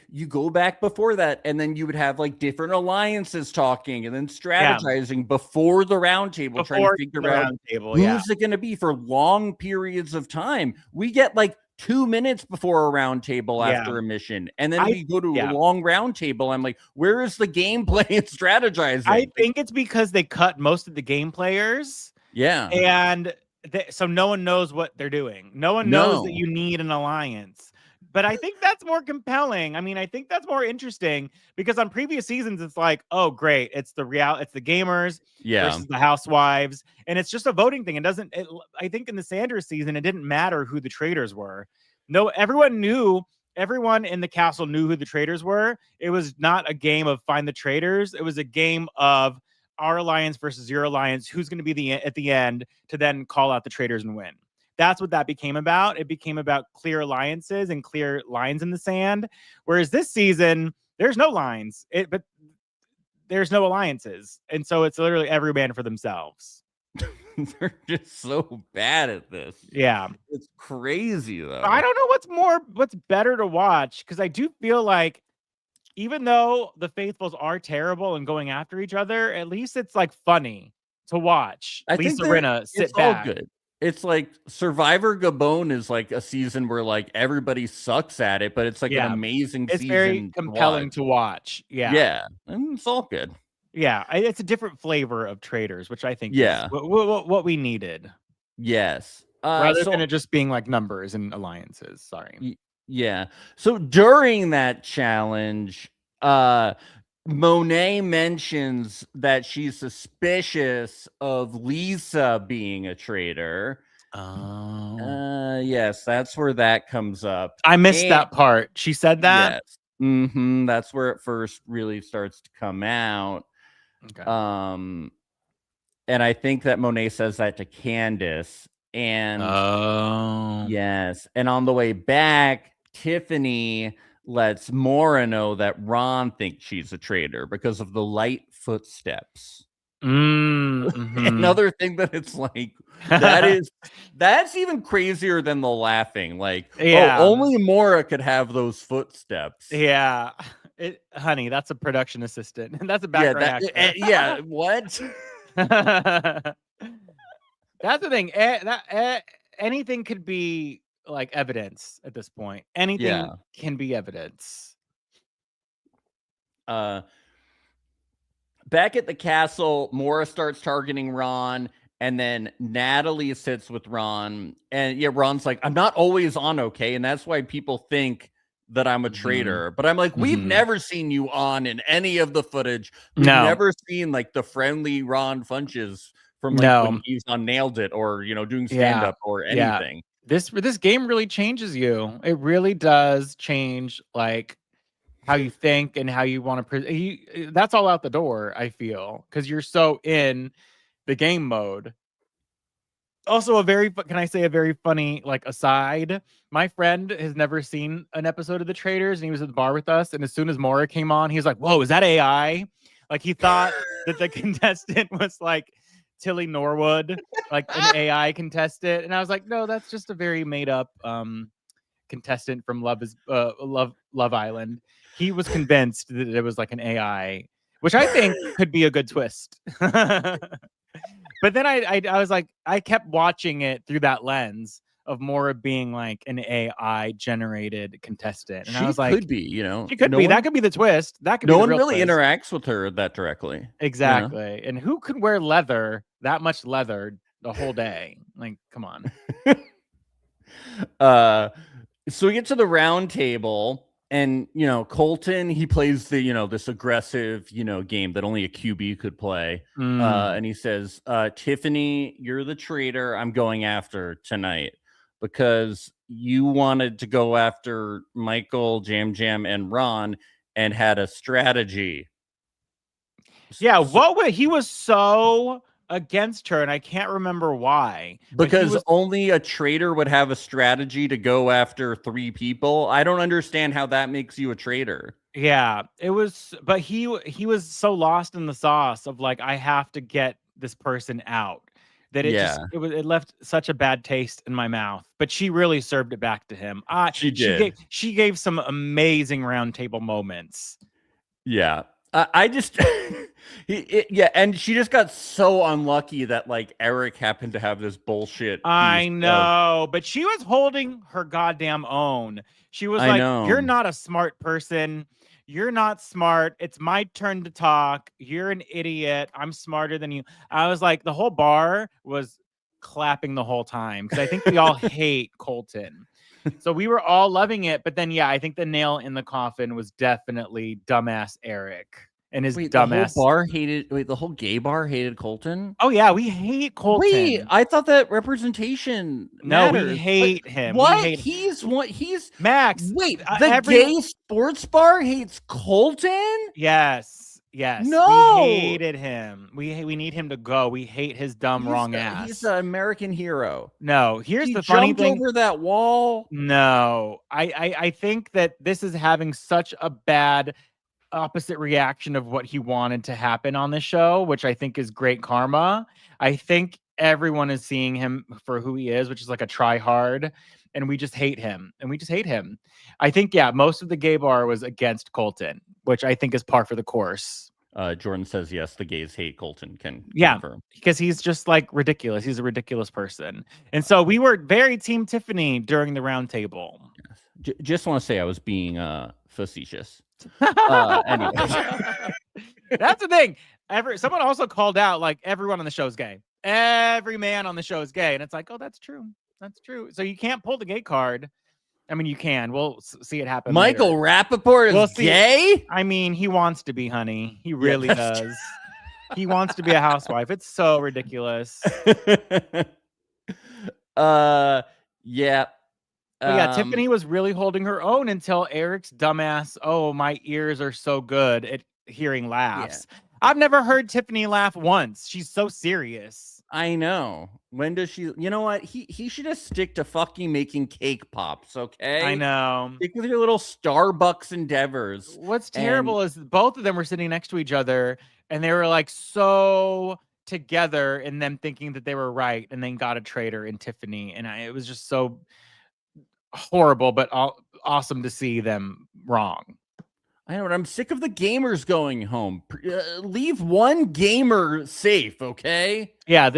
you go back before that, and then you would have like different alliances talking and then strategizing before the round table, trying to figure out who's it going to be for long periods of time. We get like 2 minutes before a round table after a mission, and then we go to a long round table. I'm like, where is the gameplay and strategizing? I think it's because they cut most of the game players. Yeah. And so no one knows what they're doing. No one knows that you need an alliance. But I think that's more compelling. I mean, I think that's more interesting because on previous seasons, it's like, oh, great. It's the gamers versus the housewives. And it's just a voting thing. I think in the Sanders season, it didn't matter who the traitors were. No, everyone in the castle knew who the traitors were. It was not a game of find the traitors. It was a game of our alliance versus your alliance. Who's going to be at the end to then call out the traitors and win? That's what that became about. It became about clear alliances and clear lines in the sand. Whereas this season, there's no lines, but there's no alliances. And so it's literally every man for themselves. They're just so bad at this. Yeah. It's crazy, though. I don't know what's better to watch, because I do feel like even though the faithfuls are terrible and going after each other, at least it's like funny to watch. Lisa Rinna sit back. All good. It's like Survivor Gabon is like a season where like everybody sucks at it, but it's like an amazing season. It's very compelling to watch. Yeah. Yeah. And it's all good. Yeah. It's a different flavor of Traitors, which I think is what we needed. Yes. Rather than it just being like numbers and alliances. Sorry. Yeah. So during that challenge, Monet mentions that she's suspicious of Lisa being a traitor. Oh. Yes, that's where that comes up. I missed that part. She said that? Yes. That's where it first really starts to come out. Okay. And I think that Monet says that to Candace. And yes. And on the way back, Tiffany lets Maura know that Ron thinks she's a traitor because of the light footsteps. Another thing that it's like, that's even crazier than the laughing. Like, only Maura could have those footsteps. Yeah. Honey, that's a production assistant. That's a background actor. What? That's the thing. Anything could be like evidence at this point. Anything can be evidence. Back at the castle, Maura starts targeting Ron, and then Natalie sits with Ron, and Ron's like, I'm not always on, okay? And that's why people think that I'm a traitor. But I'm like, we've never seen you on in any of the footage. We've never seen like the friendly Ron Funches from like when he's on Nailed It or doing stand-up or anything. This game really changes you. It really does change like how you think and how you want to. That's all out the door, I feel, because you're so in the game mode. Also, can I say a very funny like aside? My friend has never seen an episode of The Traitors, and he was at the bar with us. And as soon as Maura came on, he was like, "Whoa, is that AI?" Like he thought that the contestant was like Tilly Norwood, like an AI contestant, and I was like, no, that's just a very made up contestant from Love Island. He was convinced that it was like an AI, which I think could be a good twist. But then I was like, I kept watching it through that lens of Maura being like an AI generated contestant, and I was like, could be, she could be. That could be the twist. That could be. No one really interacts with her that directly. Exactly. And who could wear that much leather the whole day? Like, come on. So we get to the round table, and Colton, he plays the this aggressive game that only a QB could play. And he says, Tiffany, you're the traitor I'm going after tonight because you wanted to go after Michael, Jam Jam, and Ron and had a strategy. Yeah, he was so against her, and I can't remember why. Because only a traitor would have a strategy to go after 3 people. I don't understand how that makes you a traitor. Yeah, it was, but he was so lost in the sauce of like, I have to get this person out, that it left such a bad taste in my mouth. But she really served it back to him. She did. She gave some amazing round table moments. Yeah. I just, and she just got so unlucky that like Eric happened to have this bullshit. I know, but she was holding her goddamn own. She was like, "You're not a smart person. You're not smart. It's my turn to talk. You're an idiot. I'm smarter than you." I was like, the whole bar was clapping the whole time because I think we all hate Colton. So we were all loving it. But then, yeah, I think the nail in the coffin was definitely dumbass Eric and his dumbass. The whole gay bar hated Colton. Oh yeah, we hate Colton. Wait, I thought that representation. No, we hate him. What? He's Max. Wait, the gay sports bar hates Colton? Yes. No, we hated him. We need him to go. We hate his dumb wrong ass. He's an American hero. No, here's the funny thing. Jumped over that wall. No, I think that this is having such a bad opposite reaction of what he wanted to happen on the show, which I think is great karma. I think everyone is seeing him for who he is, which is like a try hard, and we just hate him. I think, yeah, most of the gay bar was against Colton, which I think is par for the course. Jordan says yes, the gays hate Colton. Can confirm. Because he's just like ridiculous. He's a ridiculous person. And so we were very team Tiffany during the round table. Yes. Just want to say I was being facetious. Anyway. That's the thing. Someone also called out like everyone on the show is gay. Every man on the show is gay. And it's like, oh, that's true. That's true. So you can't pull the gay card. I mean, you can. We'll see it happen. Michael later. Rappaport is gay? I mean, he wants to be, honey. He really does. He wants to be a housewife. It's so ridiculous. Yeah. But yeah, Tiffany was really holding her own until Eric's dumbass, oh, my ears are so good at hearing laughs. Yeah. I've never heard Tiffany laugh once. She's so serious. I know. When does she? You know what? He should just stick to fucking making cake pops, okay? I know. Stick with your little Starbucks endeavors. What's terrible is both of them were sitting next to each other, and they were like so together in them thinking that they were right, and then got a traitor in Tiffany, and it was just so horrible, but awesome to see them wrong. I know, I'm sick of the gamers going home. Leave one gamer safe, okay? Yeah,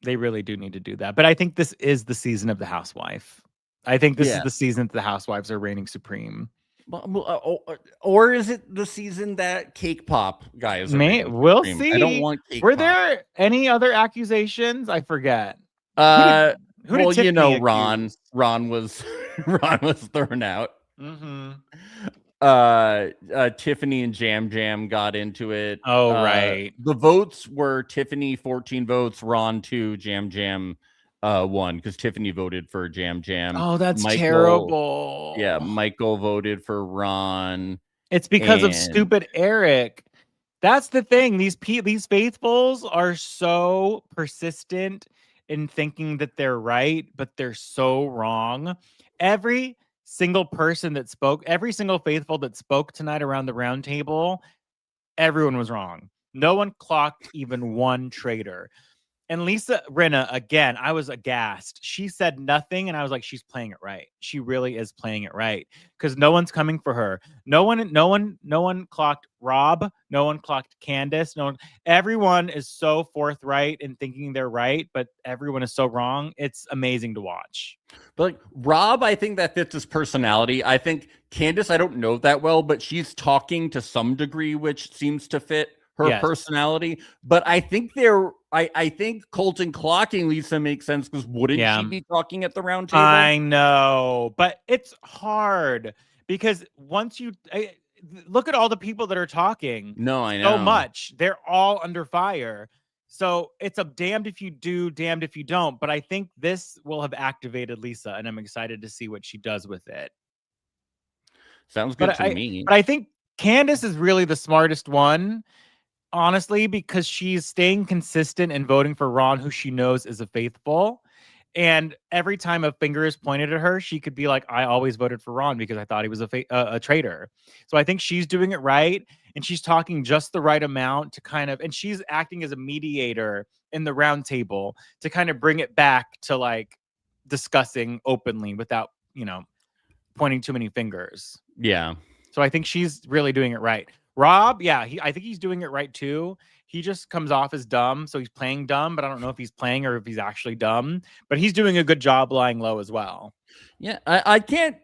they really do need to do that. But I think this is the season of the housewife. I think this is the season that the housewives are reigning supreme. Or is it the season that Cake Pop guys are we'll see. I don't want Cake Were Pop. There any other accusations? I forget. Who did you know, Ron was thrown out. Mm-hmm. Tiffany and Jam Jam got into it. Oh, right. The votes were Tiffany 14 votes, Ron 2, Jam Jam 1, because Tiffany voted for Jam Jam. Oh, that's terrible. Yeah, Michael voted for Ron. It's because of stupid Eric. That's the thing. These faithfuls are so persistent in thinking that they're right, but they're so wrong. Every single person that spoke, every single faithful that spoke tonight around the round table, everyone was wrong. No one clocked even one traitor. And Lisa Rinna, again, I was aghast. She said nothing, and I was like, she's playing it right. She really is playing it right. Because no one's coming for her. No one clocked Rob. No one clocked Candace. Everyone is so forthright in thinking they're right, but everyone is so wrong. It's amazing to watch. But like Rob, I think that fits his personality. I think Candace, I don't know that well, but she's talking to some degree, which seems to fit her personality. But I think I think Colton clocking Lisa makes sense, because wouldn't she be talking at the round table? I know, but it's hard because once you look at all the people that are talking, no, I know so much, they're all under fire. So it's a damned if you do, damned if you don't. But I think this will have activated Lisa, and I'm excited to see what she does with it. Sounds good to me. But I think Candace is really the smartest one, honestly, because she's staying consistent and voting for Ron, who she knows is a faithful. And every time a finger is pointed at her, she could be like, I always voted for Ron because I thought he was a traitor. So I think she's doing it right. And she's talking just the right amount to kind of, and she's acting as a mediator in the round table to kind of bring it back to like discussing openly without, pointing too many fingers. Yeah. So I think she's really doing it right. Rob, yeah, I think he's doing it right too. He just comes off as dumb, so he's playing dumb, but I don't know if he's playing or if he's actually dumb. But he's doing a good job lying low as well. Yeah, I can't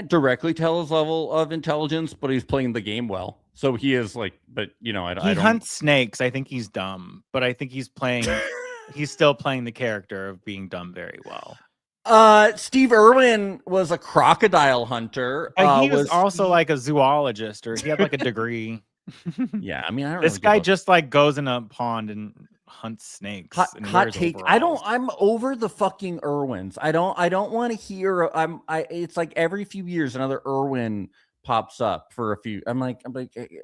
directly tell his level of intelligence, but he's playing the game well. So he is like, but he hunts snakes. I think he's dumb, but I think he's playing. He's still playing the character of being dumb very well. Steve Irwin was a crocodile hunter. He was also like a zoologist, or he had like a degree. Yeah, I mean, I don't. This guy just like goes in a pond and hunts snakes. Hot take. I'm over the fucking Irwins. I don't want to hear. It's like every few years another Irwin pops up for a few. I'm like,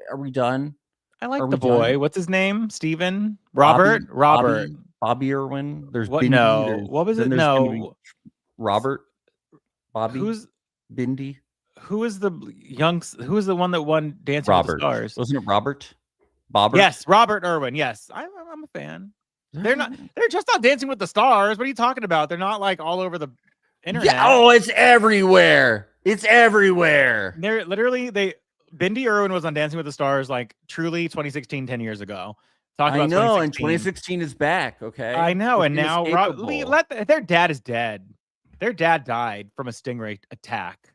are we done? I like the boy. Done? What's his name? Steven? Robert? Bobby Irwin. There's what? Bindi. No. What was it? No. Robert. Bobby. Who's Bindi? Who is the one that won Dancing with the Stars? Wasn't it Robert? Bobbert? Yes, Robert Irwin. Yes, I'm a fan. They're just not Dancing with the Stars. What are you talking about? They're not like all over the internet. Yeah, oh, it's everywhere. It's everywhere. They're literally Bindi Irwin was on Dancing with the Stars like truly 2016, 10 years ago. I know, and 2016 is back. Okay, I know, and now their dad is dead. Their dad died from a stingray attack.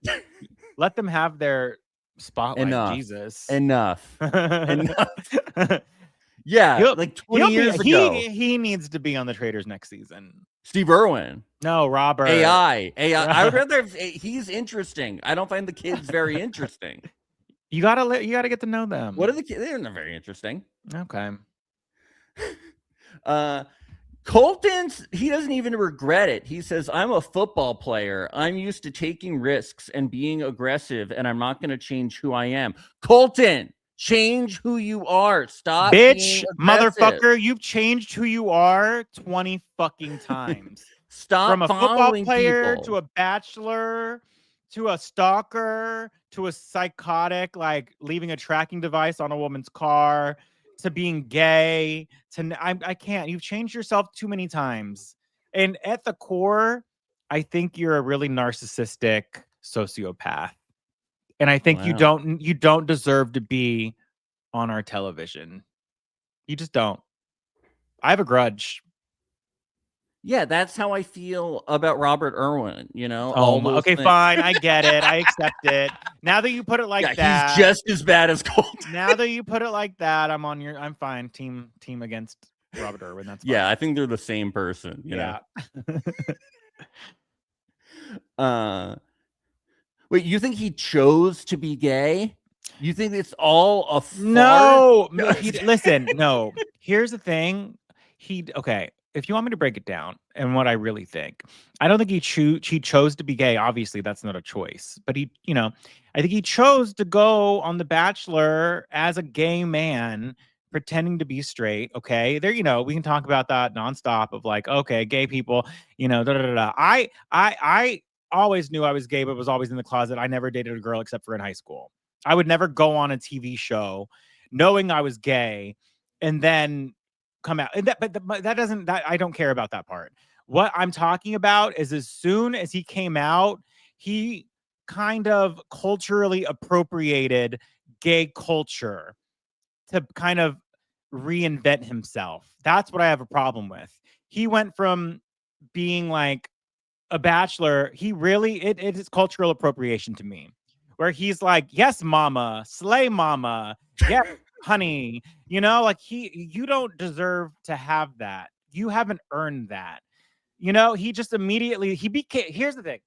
Let them have their spotlight. Jesus. Enough. Yeah, like 20 years ago. He needs to be on the Traitors next season. Steve Irwin. No, Robert. AI. I would rather. He's interesting. I don't find the kids very interesting. You gotta get to know them. What are the kids? They're not very interesting. Okay. Colton's, he doesn't even regret it. He says, I'm a football player. I'm used to taking risks and being aggressive, and I'm not going to change who I am. Colton, change who you are. Stop, bitch, motherfucker. You've changed who you are 20 fucking times. Stop. From a football player to a bachelor to a stalker to a psychotic, like leaving a tracking device on a woman's car, to being gay, I can't. You've changed yourself too many times. And at the core, I think you're a really narcissistic sociopath. And I think you don't deserve to be on our television. You just don't. I have a grudge. Yeah, that's how I feel about Robert Irwin, Okay, fine. I get it. I accept it. Now that you put it like that. He's just as bad as Colton. Now that you put it like that, I'm fine. Team against Robert Irwin. That's fine. Yeah, I think they're the same person, you know. Wait, you think he chose to be gay? You think it's all a fart? No. Listen, no. Here's the thing. Okay. If you want me to break it down and what I really think, I don't think he chose to be gay. Obviously, that's not a choice. But I think he chose to go on The Bachelor as a gay man pretending to be straight. Okay. There, we can talk about that nonstop of like, okay, gay people, I always knew I was gay, but was always in the closet. I never dated a girl except for in high school. I would never go on a TV show knowing I was gay and then come out. But I don't care about that part. What I'm talking about is as soon as he came out, he kind of culturally appropriated gay culture to kind of reinvent himself. That's what I have a problem with. He went from being like a bachelor. It is cultural appropriation to me, where he's like, yes, mama, slay mama. Yes, honey, you don't deserve to have that. You haven't earned that. He just immediately, here's the thing.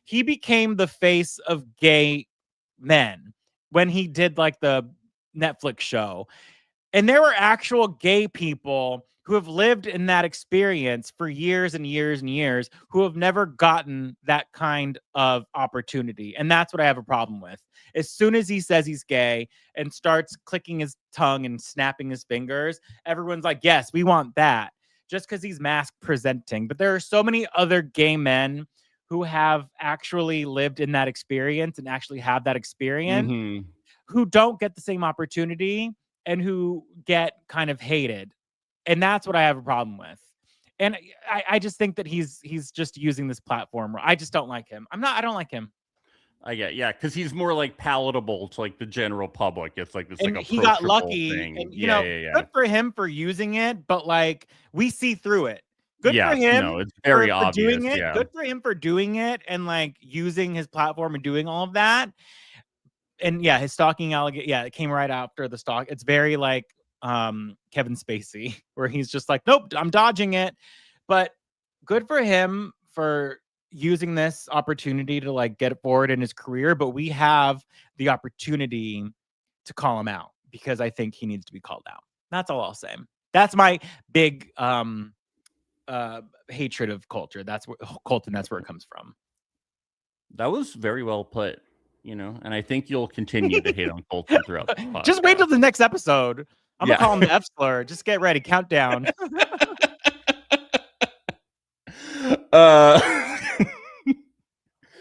He became the face of gay men when he did like the Netflix show. And there were actual gay people who have lived in that experience for years and years and years who have never gotten that kind of opportunity. And that's what I have a problem with. As soon as he says he's gay and starts clicking his tongue and snapping his fingers, everyone's like, yes, we want that. just because he's mask presenting. But there are so many other gay men who have actually lived in that experience and actually have that experience who don't get the same opportunity and who get kind of hated. And that's what I have a problem with. And I just think that he's just using this platform. I just don't like him. I don't like him. I get, because he's more like palatable to like the general public. It's like this and like he got lucky thing. And you know, good for him for using it, but like we see through it. Good for him. No, it's very obvious. Doing it. Good for him for doing it and like using his platform and doing all of that. And his stalking allegation, it came right after the stalk. It's very like Kevin Spacey, where he's just like, nope, I'm dodging it. But good for him for using this opportunity to like get forward in his career. But we have the opportunity to call him out because I think he needs to be called out. That's all I'll say. That's my big hatred of culture. That's where Colton, that's where it comes from. That was very well put, you know, and I think you'll continue to hate on Colton throughout the podcast. Just wait till the next episode. I'm gonna call him the F slur. Just get ready. Countdown.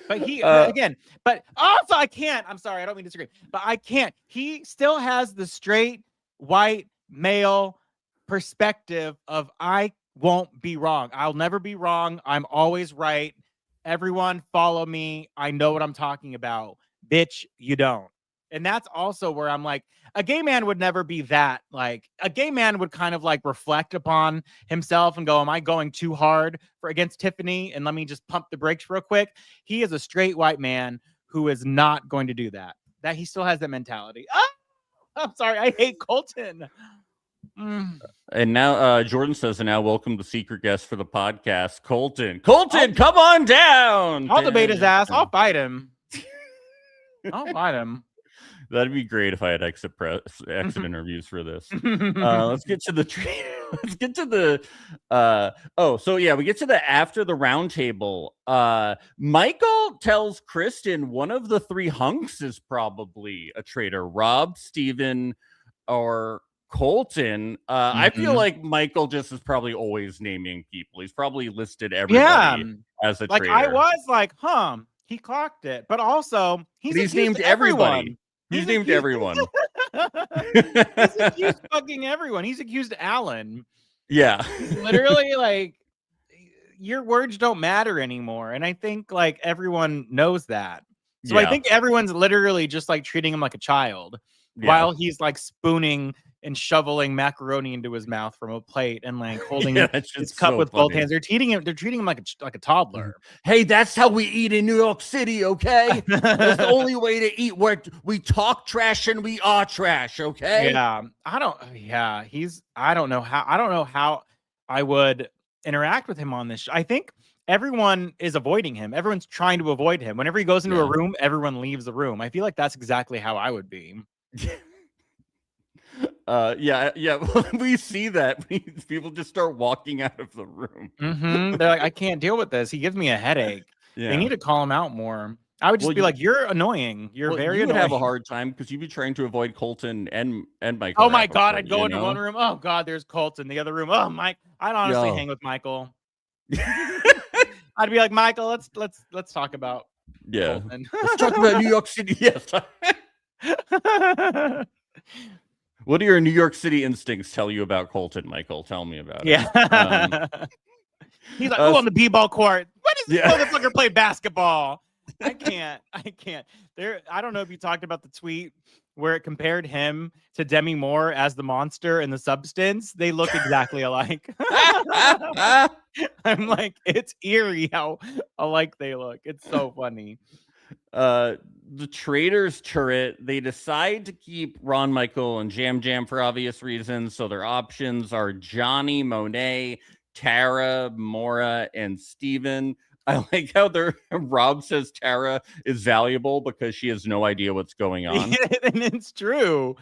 But he again, but also I can't. I'm sorry, I don't mean to disagree, but I can't. He still has the straight white male perspective of I won't be wrong. I'll never be wrong. I'm always right. Everyone follow me. I know what I'm talking about. Bitch, you don't. And that's also where I'm like, a gay man would never be that. Like, a gay man would kind of like reflect upon himself and go, am I going too hard against Tiffany? And let me just pump the brakes real quick. He is a straight white man who is not going to do that. That he still has that mentality. Oh, I'm sorry. I hate Colton. And now Jordan says, and now welcome the secret guest for the podcast, Colton. Colton, come on down. I'll debate his ass. I'll fight him. I'll fight him. That'd be great if I had exit interviews for this. Let's get to the let's get to the we get to the after the roundtable. Michael tells Kristen one of the three hunks is probably a traitor: Rob, Steven, or Colton. I feel like Michael just is probably always naming people. He's probably listed everybody as a traitor. Like I was like, he clocked it, but also he's named everybody. He's named everyone. He's accused fucking everyone. He's accused Alan. Yeah. He's literally like, your words don't matter anymore. And I think like everyone knows that. So I think everyone's literally just like treating him like a child while he's like spooning and shoveling macaroni into his mouth from a plate and like holding his cup with both hands. They're treating him like a toddler. Hey, that's how we eat in New York City, okay? That's the only way to eat. Where we talk trash and we are trash, okay? Yeah. I don't know how I would interact with him on this. I think everyone is avoiding him. Everyone's trying to avoid him. Whenever he goes into a room, everyone leaves the room. I feel like that's exactly how I would be. We see that people just start walking out of the room. They're like, I can't deal with this. He gives me a headache. They need to call him out more. I would just be like, you're annoying. You're very annoying. You would have a hard time because you'd be trying to avoid Colton and Michael. Oh my God, I'd go into one room. Oh God, there's Colton. The other room. Oh Mike, I'd honestly hang with Michael. I'd be like, Michael, let's talk about Colton. Let's talk about New York City. Yes. What do your New York City instincts tell you about Colton, Michael? Tell me about it. He's like, on the b-ball court. When does this motherfucker play basketball? I can't. I don't know if you talked about the tweet where it compared him to Demi Moore as the monster and the substance. They look exactly alike. I'm like, it's eerie how alike they look. It's so funny. The Traitors turret, they decide to keep Ron, Michael, and Jam for obvious reasons. So their options are Johnny, Monet, Tara, Maura, and Steven. I like how Rob says Tara is valuable because she has no idea what's going on. And it's true.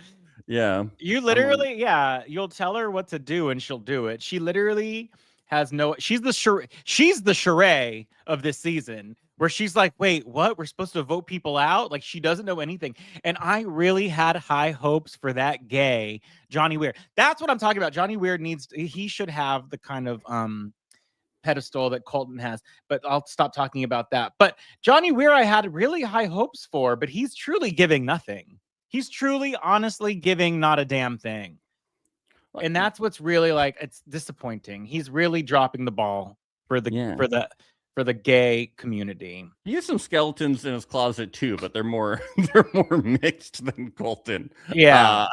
Yeah. You literally, you'll tell her what to do and she'll do it. She literally has she's the charade of this season. where she's like, wait, what? We're supposed to vote people out? Like, she doesn't know anything. And I really had high hopes for that gay Johnny Weir. That's what I'm talking about. Johnny Weir he should have the kind of pedestal that Colton has, but I'll stop talking about that. But Johnny Weir, I had really high hopes for, but he's truly giving nothing. He's truly, honestly giving not a damn thing. And that's what's really like, it's disappointing. He's really dropping the ball for the gay community. He has some skeletons in his closet too, but they're more mixed than Colton. Yeah.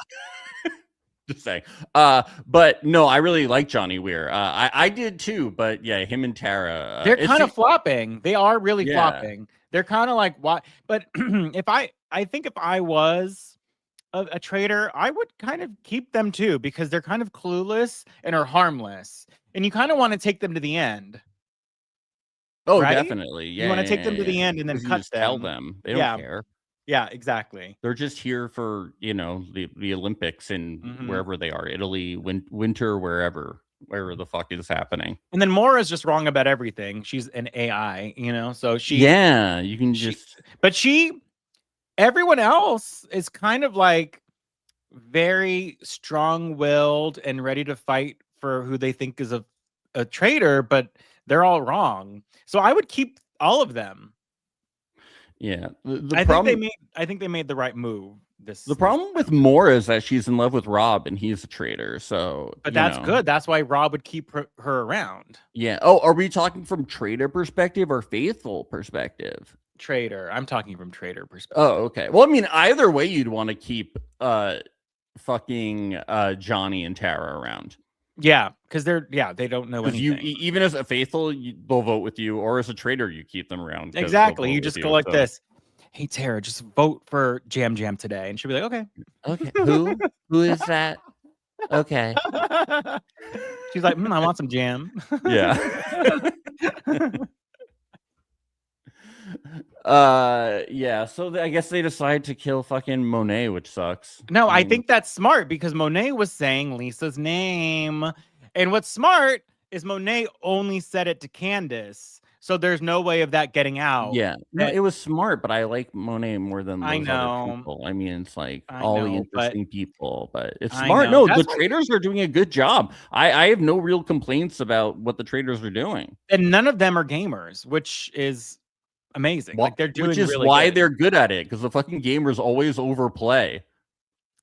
Just saying. But no, I really like Johnny Weir. I did too, but yeah, him and Tara. They're kind of flopping. They are really flopping. They're kind of like, what? But I think if I was a traitor, I would kind of keep them too, because they're kind of clueless and are harmless. And you kind of want to take them to the end. Oh, right? Definitely. Yeah. You want to take them to the end and then cut them. Tell them. They don't care. Yeah, exactly. They're just here for, the Olympics and wherever they are, Italy, winter, wherever the fuck is happening. And then Maura's just wrong about everything. She's an AI, so she. Yeah, you can just. But everyone else is kind of like very strong-willed and ready to fight for who they think is a traitor, but they're all wrong. So I would keep all of them. Yeah, I think they made the right move. The problem with Maura is that she's in love with Rob and he's a traitor. So, but that's good. That's why Rob would keep her around. Yeah. Oh, are we talking from traitor perspective or faithful perspective? Traitor. I'm talking from traitor perspective. Oh, okay. Well, I mean, either way, you'd want to keep fucking Johnny and Tara around. Yeah, because they don't know anything. Even as a faithful, they'll vote with you, or as a traitor, you keep them around. Exactly. You just go like this. Hey, Tara, just vote for Jam Jam today. And she'll be like, okay. Okay. Who is that? Okay. She's like, I want some jam. Yeah. Yeah, so I guess they decide to kill fucking Monet, which sucks. No, I think that's smart because Monet was saying Lisa's name. And what's smart is Monet only said it to Candace. So there's no way of that getting out. Yeah, no, it was smart, but I like Monet more than those other people. I mean, it's like all the interesting people, but it's smart. No, the traders are doing a good job. I have no real complaints about what the traders are doing. And none of them are gamers, which is amazing. Like they're doing, which is really why good. They're good at it, because the fucking gamers always overplay.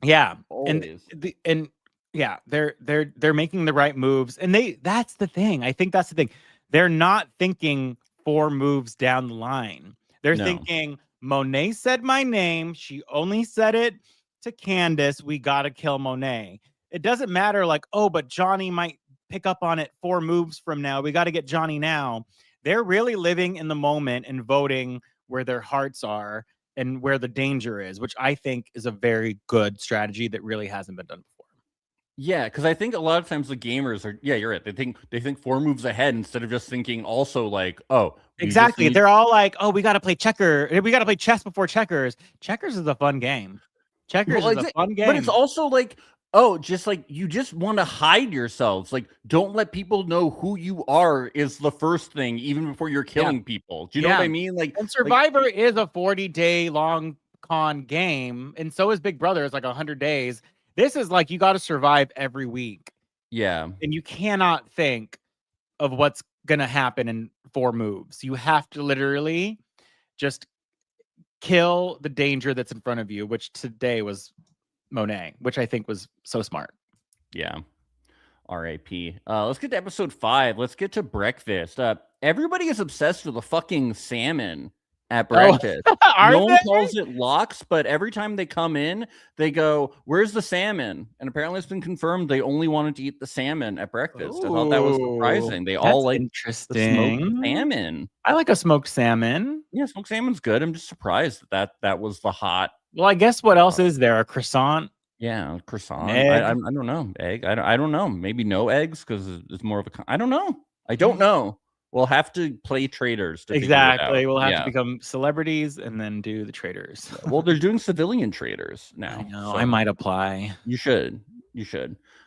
Yeah, always. and yeah, they're making the right moves, and that's the thing. I think that's the thing. They're not thinking 4 moves down the line. They're thinking Monet said my name. She only said it to Candace. We got to kill Monet. It doesn't matter like, oh, but Johnny might pick up on it 4 moves from now. We got to get Johnny now. They're really living in the moment and voting where their hearts are and where the danger is, which I think is a very good strategy that really hasn't been done before. Yeah, because I think a lot of times the gamers are, yeah, you're right. They think 4 moves ahead instead of just thinking also like, oh, exactly. They're all like, oh, we got to play we got to play chess before checkers. Checkers is a fun game. Checkers is a fun game. But it's also like, oh, just like you just want to hide yourselves. Like, don't let people know who you are is the first thing, even before you're killing people. Do you know what I mean? Like, and Survivor is a 40-day long con game, and so is Big Brother. It's like 100 days. This is like you got to survive every week. Yeah. And you cannot think of what's going to happen in 4 moves. You have to literally just kill the danger that's in front of you, which today was Monet, which I think was so smart. Yeah. R.I.P. Let's get to episode 5. Let's get to breakfast. Everybody is obsessed with the fucking salmon at breakfast. No one calls it lox, but every time they come in, they go, "Where's the salmon?" And apparently it's been confirmed they only wanted to eat the salmon at breakfast. I thought that was surprising. They all like interesting the smoked salmon. I like a smoked salmon. Yeah, smoked salmon's good. I'm just surprised that was the hot. Well, I guess what else is there? A croissant? Yeah, croissant. I don't know. Egg. I don't know. Maybe no eggs because it's more of a. I don't know. I don't know. We'll have to play Traitors to exactly. We'll have to become celebrities and then do the Traitors. Well, they're doing civilian Traitors now. I know. So I might apply. You should.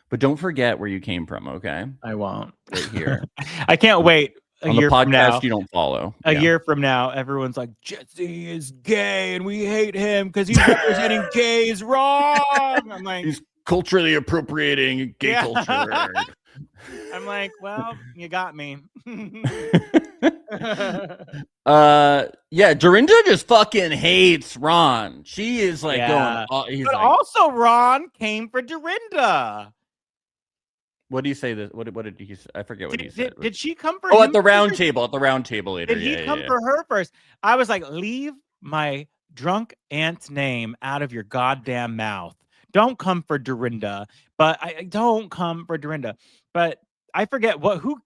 But don't forget where you came from, okay? I won't. Right here. I can't wait. a On the year from now, podcast you don't follow. a year from now, everyone's like, Jesse is gay and we hate him because he's representing gays wrong. I'm like, he's culturally appropriating gay culture. I'm like, well, you got me. Dorinda just fucking hates Ron. She is like going. But also, Ron came for Dorinda. What do you say? What did he say? I forget what he said. Did she come for? Oh, at the round table. At the round table later. Did he come for her first? I was like, leave my drunk aunt's name out of your goddamn mouth. Don't come for Dorinda. But I don't come for Dorinda. But I forget who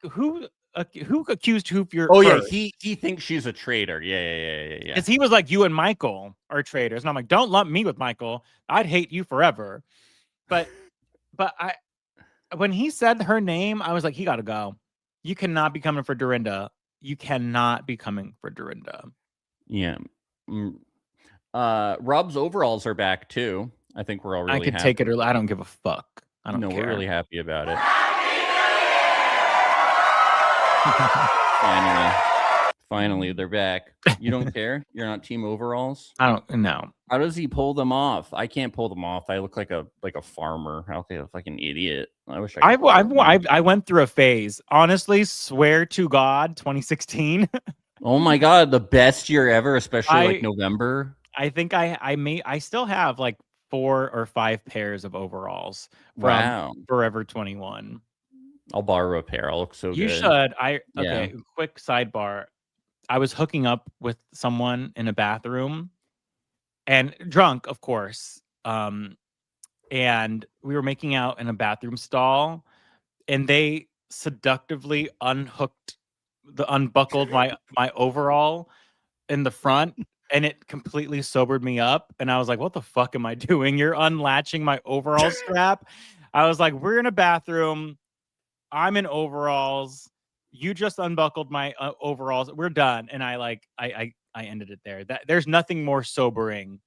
accused who for your. Oh yeah, he thinks she's a traitor. Yeah. Because he was like, you and Michael are traitors, and I'm like, don't lump me with Michael. I'd hate you forever. But when he said her name, I was like, he got to go. You cannot be coming for Dorinda. You cannot be coming for Dorinda. Yeah. Rob's overalls are back too. I think we're all really happy. Take it or I don't give a fuck. I don't care. We're really happy about it. Finally, they're back. You don't care? You're not team overalls? I don't know. How does he pull them off? I can't pull them off. I look like a farmer. I look like an idiot. I wish I went through a phase. Honestly, swear to God, 2016. Oh my God, the best year ever, especially like November. I think I still have like 4 or 5 pairs of overalls from Forever 21. I'll borrow a pair. I'll look so good. You should. Okay, quick sidebar. I was hooking up with someone in a bathroom and drunk, of course. And we were making out in a bathroom stall and they seductively unbuckled my overall in the front and it completely sobered me up. And I was like, what the fuck am I doing? You're unlatching my overall strap. I was like, we're in a bathroom. I'm in overalls. You just unbuckled my overalls. We're done. And I ended it there. There's nothing more sobering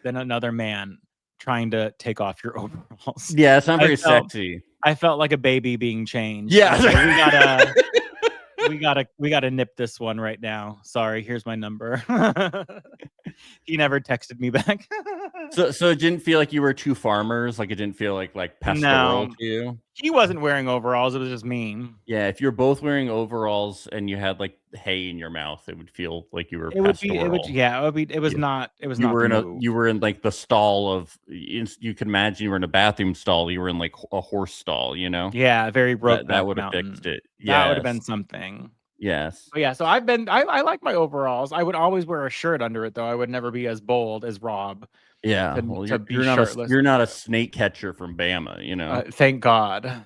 than another man trying to take off your overalls. Yeah, it's not very sexy. I felt like a baby being changed. Yeah. Like, we gotta nip this one right now. Sorry, here's my number. He never texted me back. So it didn't feel like you were two farmers. Like it didn't feel like pastoral to you. He wasn't wearing overalls. It was just me. Yeah, if you're both wearing overalls and you had like hay in your mouth, it would feel like you were pastoral. It was not. You were in like the stall of. You could imagine you were in a bathroom stall. You were in like a horse stall. You know. Yeah, very broke. That would have fixed it. That would have been something. Yes. But yeah, so I like my overalls. I would always wear a shirt under it, though. I would never be as bold as Rob. Yeah, you're not a snake catcher from Bama, you know. Thank God.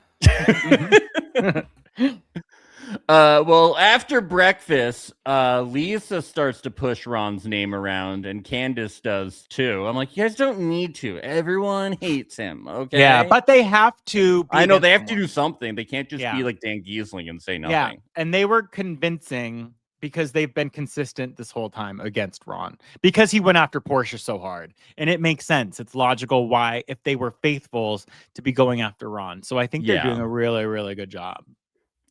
Well, after breakfast, Lisa starts to push Ron's name around, and Candace does too. I'm like, you guys don't need to. Everyone hates him. Okay. Yeah, but they have to. I know they have to do something. They can't just be like Dan Giesling and say nothing. Yeah, and they were convincing because they've been consistent this whole time against Ron because he went after Portia so hard, and it makes sense. It's logical why, if they were faithfuls, to be going after Ron. So I think they're doing a really, really good job.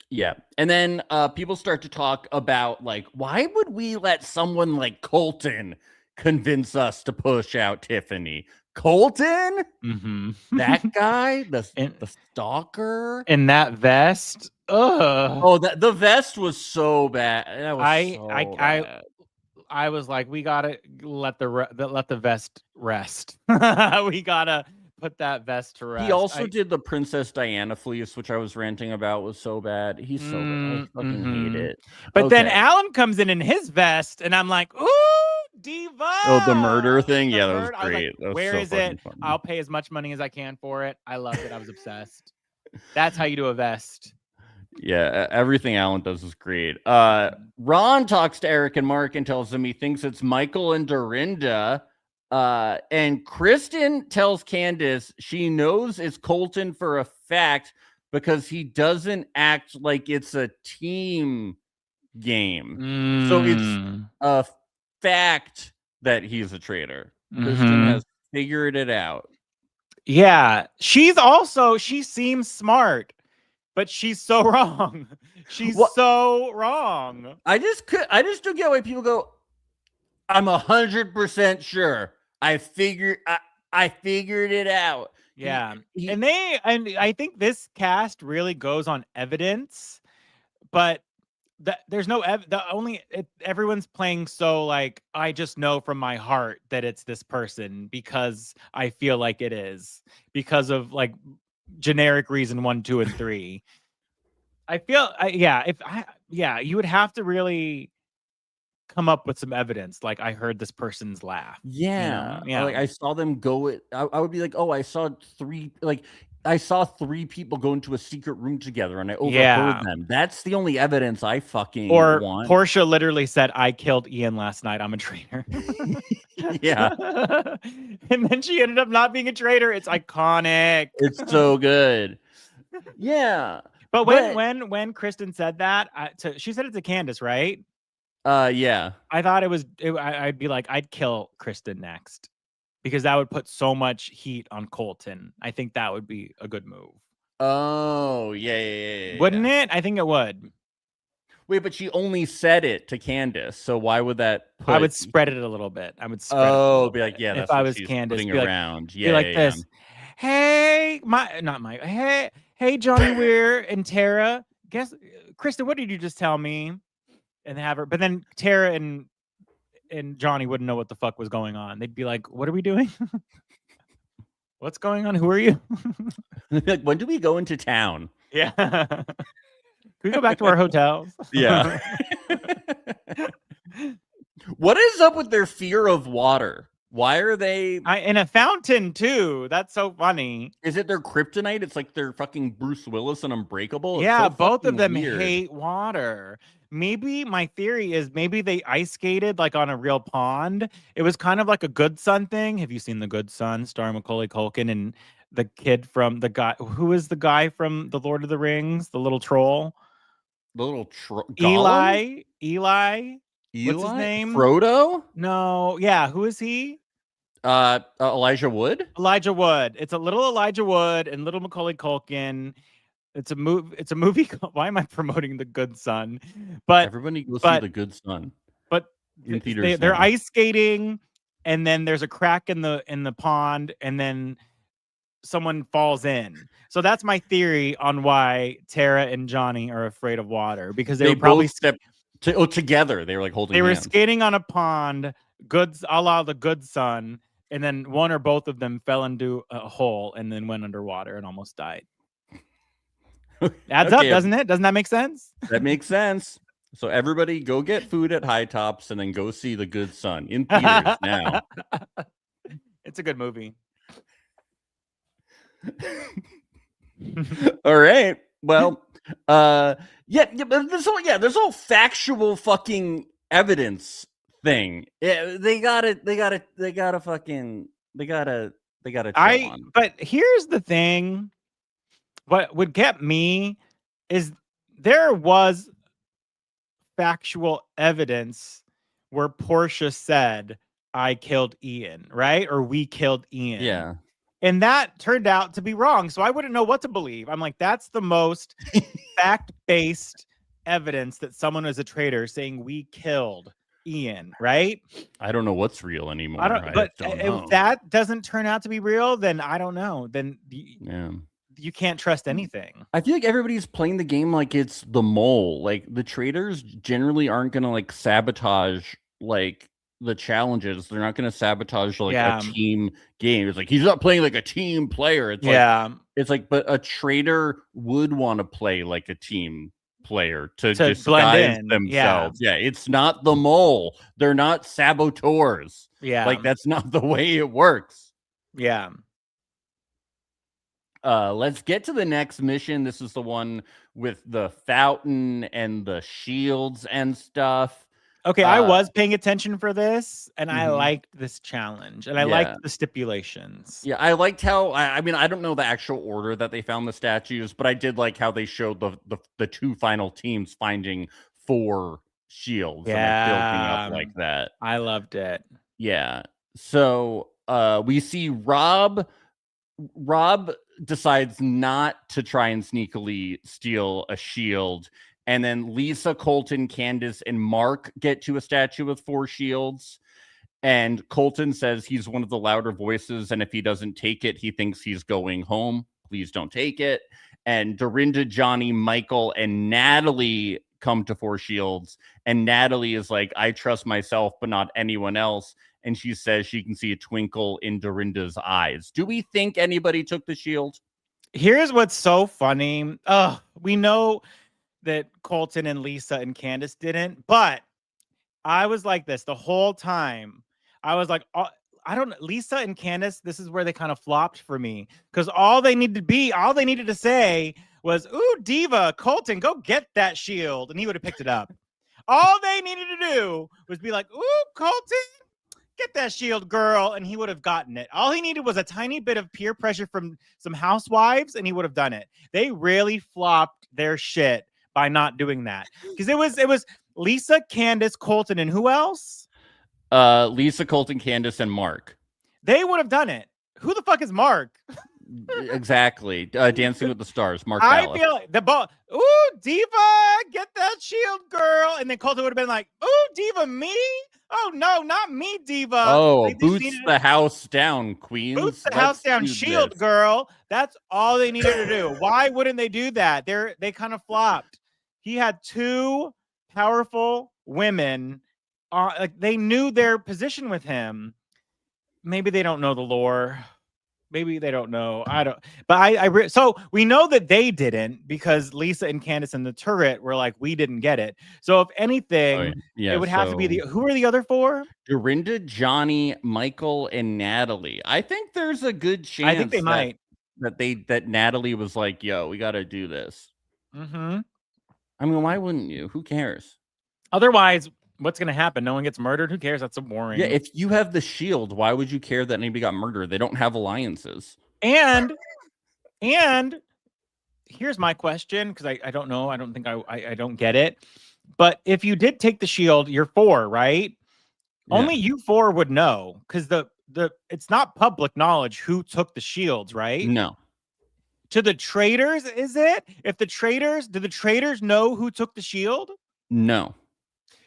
Yeah. And then people start to talk about, like, why would we let someone like Colton convince us to push out Tiffany? Colton? Mm-hmm. That guy? The stalker? In that vest? Ugh. Oh, the vest was so bad. That was bad. I was like, we gotta let the vest rest. We gotta put that vest to rest. He also did the Princess Diana fleece, which I was ranting about, was so bad. He's so bad. I fucking hate it. But then Alan comes in his vest, and I'm like, ooh, diva. Oh, the murder thing? Yeah, that was great. Like, where is it? Funny. I'll pay as much money as I can for it. I loved it. I was obsessed. That's how you do a vest. Yeah, everything Alan does is great. Ron talks to Eric and Mark and tells them he thinks it's Michael and Dorinda. And Kristen tells Candace she knows it's Colton for a fact because he doesn't act like it's a team game. So it's a fact that he's a traitor. Kristen has figured it out. Yeah, she seems smart, but she's so wrong. She's so wrong. I just don't get why people go, I'm 100% sure. I figured it out. Yeah. And I think this cast really goes on evidence, but there's no everyone's playing so like I just know from my heart that it's this person because I feel like it is because of like generic reason 1, 2, and 3. I feel you would have to really come up with some evidence. Like I heard this person's laugh. Yeah. You know? Like I saw them go. I would be like, oh, I saw 3 people go into a secret room together and I overheard them. That's the only evidence I fucking want. Portia literally said, I killed Ian last night. I'm a traitor. Yeah. And then she ended up not being a traitor. It's iconic. It's so good. Yeah. But when Kristen said that, she said it to Candace, right? Yeah. I thought I'd be like, I'd kill Kristen next because that would put so much heat on Colton. I think that would be a good move. Oh, yeah. Wouldn't it? I think it would. Wait, but she only said it to Candace, so why would that I would spread it a little bit. I would spread it be like, yeah, that's if I was Candace, be around. Yeah, like this. Hey, hey, Johnny Weir and Tara. Guess Kristen, what did you just tell me? And have her, but then Tara and Johnny wouldn't know what the fuck was going on. They'd be like, "What are we doing? What's going on? Who are you?" Like, when do we go into town? Yeah. Can we go back to our hotels? Yeah. What is up with their fear of water? Why are they in a fountain too? That's so funny. Is it their kryptonite? It's like they're fucking Bruce Willis and Unbreakable. Yeah, both of them hate water. Maybe my theory is maybe they ice skated like on a real pond. It was kind of like a Good Son thing. Have you seen The Good Son, starring Macaulay Culkin and the kid from who is the guy from The Lord of the Rings, the little troll? The little troll. Eli. What's his name? Frodo? No. Yeah. Who is he? Elijah Wood. It's a little Elijah Wood and little Macaulay Culkin. It's a movie. Why am I promoting The Good Son? But everybody go see The Good Son. But they're ice skating, and then there's a crack in the pond, and then someone falls in. So that's my theory on why Tara and Johnny are afraid of water, because they were probably together. They were like holding. They were skating on a pond, a la The Good Son, and then one or both of them fell into a hole and then went underwater and almost died. Adds up, doesn't it? Doesn't that make sense? That makes sense. So everybody go get food at High Tops and then go see The Good Son in theaters now. It's a good movie. All right. Well, but this whole factual fucking evidence thing. Yeah, they gotta But here's the thing. What would get me is there was factual evidence where Portia said, I killed Ian, right? Or we killed Ian. Yeah. And that turned out to be wrong. So I wouldn't know what to believe. I'm like, that's the most fact-based evidence that someone is a traitor, saying we killed Ian, right? I don't know what's real anymore. But if that doesn't turn out to be real, then I don't know. Then you can't trust anything. I feel like everybody's playing the game like it's the mole. Like the traitors generally aren't going to like sabotage like the challenges. They're not going to sabotage like a team game. It's like he's not playing like a team player. It's like, but a traitor would want to play like a team player to disguise themselves. Yeah, it's not the mole. They're not saboteurs. Yeah, like that's not the way it works. Yeah. Let's get to the next mission. This is the one with the fountain and the shields and stuff. Okay, I was paying attention for this, and I liked this challenge, and I liked the stipulations. Yeah, I liked how, I mean, I don't know the actual order that they found the statues, but I did like how they showed the two final teams finding 4 shields and like building up like that. I loved it. Yeah. So we see Rob decides not to try and sneakily steal a shield And then Lisa, Colton, Candace, and Mark get to a statue with 4 shields. And Colton says he's one of the louder voices, and if he doesn't take it, he thinks he's going home. Please don't take it. And Dorinda, Johnny, Michael, and Natalie come to 4 shields. And Natalie is like, I trust myself, but not anyone else. And she says she can see a twinkle in Dorinda's eyes. Do we think anybody took the shield? Here's what's so funny. We know that Colton and Lisa and Candace didn't, but I was like this the whole time. I was like, Lisa and Candace, this is where they kind of flopped for me, because all they needed to say was, ooh, diva, Colton, go get that shield, and he would have picked it up. All they needed to do was be like, ooh, Colton, get that shield, girl, and he would have gotten it. All he needed was a tiny bit of peer pressure from some housewives, and he would have done it. They really flopped their shit by not doing that, because it was Lisa, Candace, Colton, and who else? Lisa, Colton, Candace, and Mark. They would have done it. Who the fuck is Mark? Exactly. Dancing with the Stars. Mark I Ballas. feel like the ball. Ooh, diva, get that shield, girl. And then Colton would have been like, ooh, diva, me? Oh, no, not me, diva. Oh, like, boots the house down, queens. Boots the house down, shield, girl. That's all they needed to do. Why wouldn't they do that? They kind of flopped. He had 2 powerful women. Like, they knew their position with him. Maybe they don't know the lore. Maybe they don't know. I don't. But so we know that they didn't, because Lisa and Candace in the turret were like, we didn't get it. So if anything, it would have to be who are the other 4? Dorinda, Johnny, Michael, and Natalie. I think there's a good chance. I think they might. That Natalie was like, yo, we got to do this. Mm-hmm. I mean, why wouldn't you? Who cares? Otherwise, what's going to happen? No one gets murdered? Who cares? That's so boring. Yeah, if you have the shield, why would you care that anybody got murdered? They don't have alliances. And here's my question, because I don't know. I don't think I don't get it. But if you did take the shield, you're 4, right? Yeah. Only you 4 would know, because it's not public knowledge who took the shields, right? No. To the traitors, is it? Do the traitors know who took the shield? No.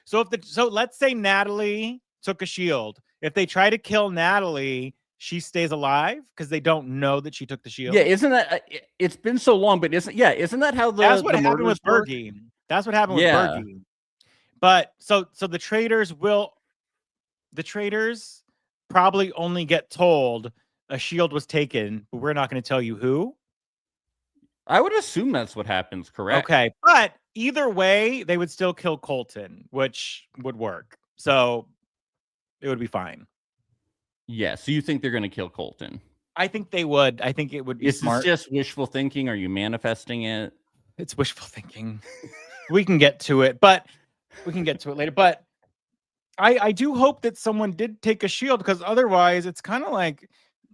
So let's say Natalie took a shield. If they try to kill Natalie, she stays alive because they don't know that she took the shield. Yeah, isn't that? It's been so long, but isn't that how that's what happened with Bergie? That's what happened with Bergie. But so the traitors probably only get told a shield was taken, but we're not going to tell you who. I would assume that's what happens, correct? Okay, but either way, they would still kill Colton, which would work. So it would be fine. Yeah, so you think they're going to kill Colton? I think they would. I think it would be smart. Is this just wishful thinking? Are you manifesting it? It's wishful thinking. We can get to it later. But I do hope that someone did take a shield, because otherwise it's kind of like,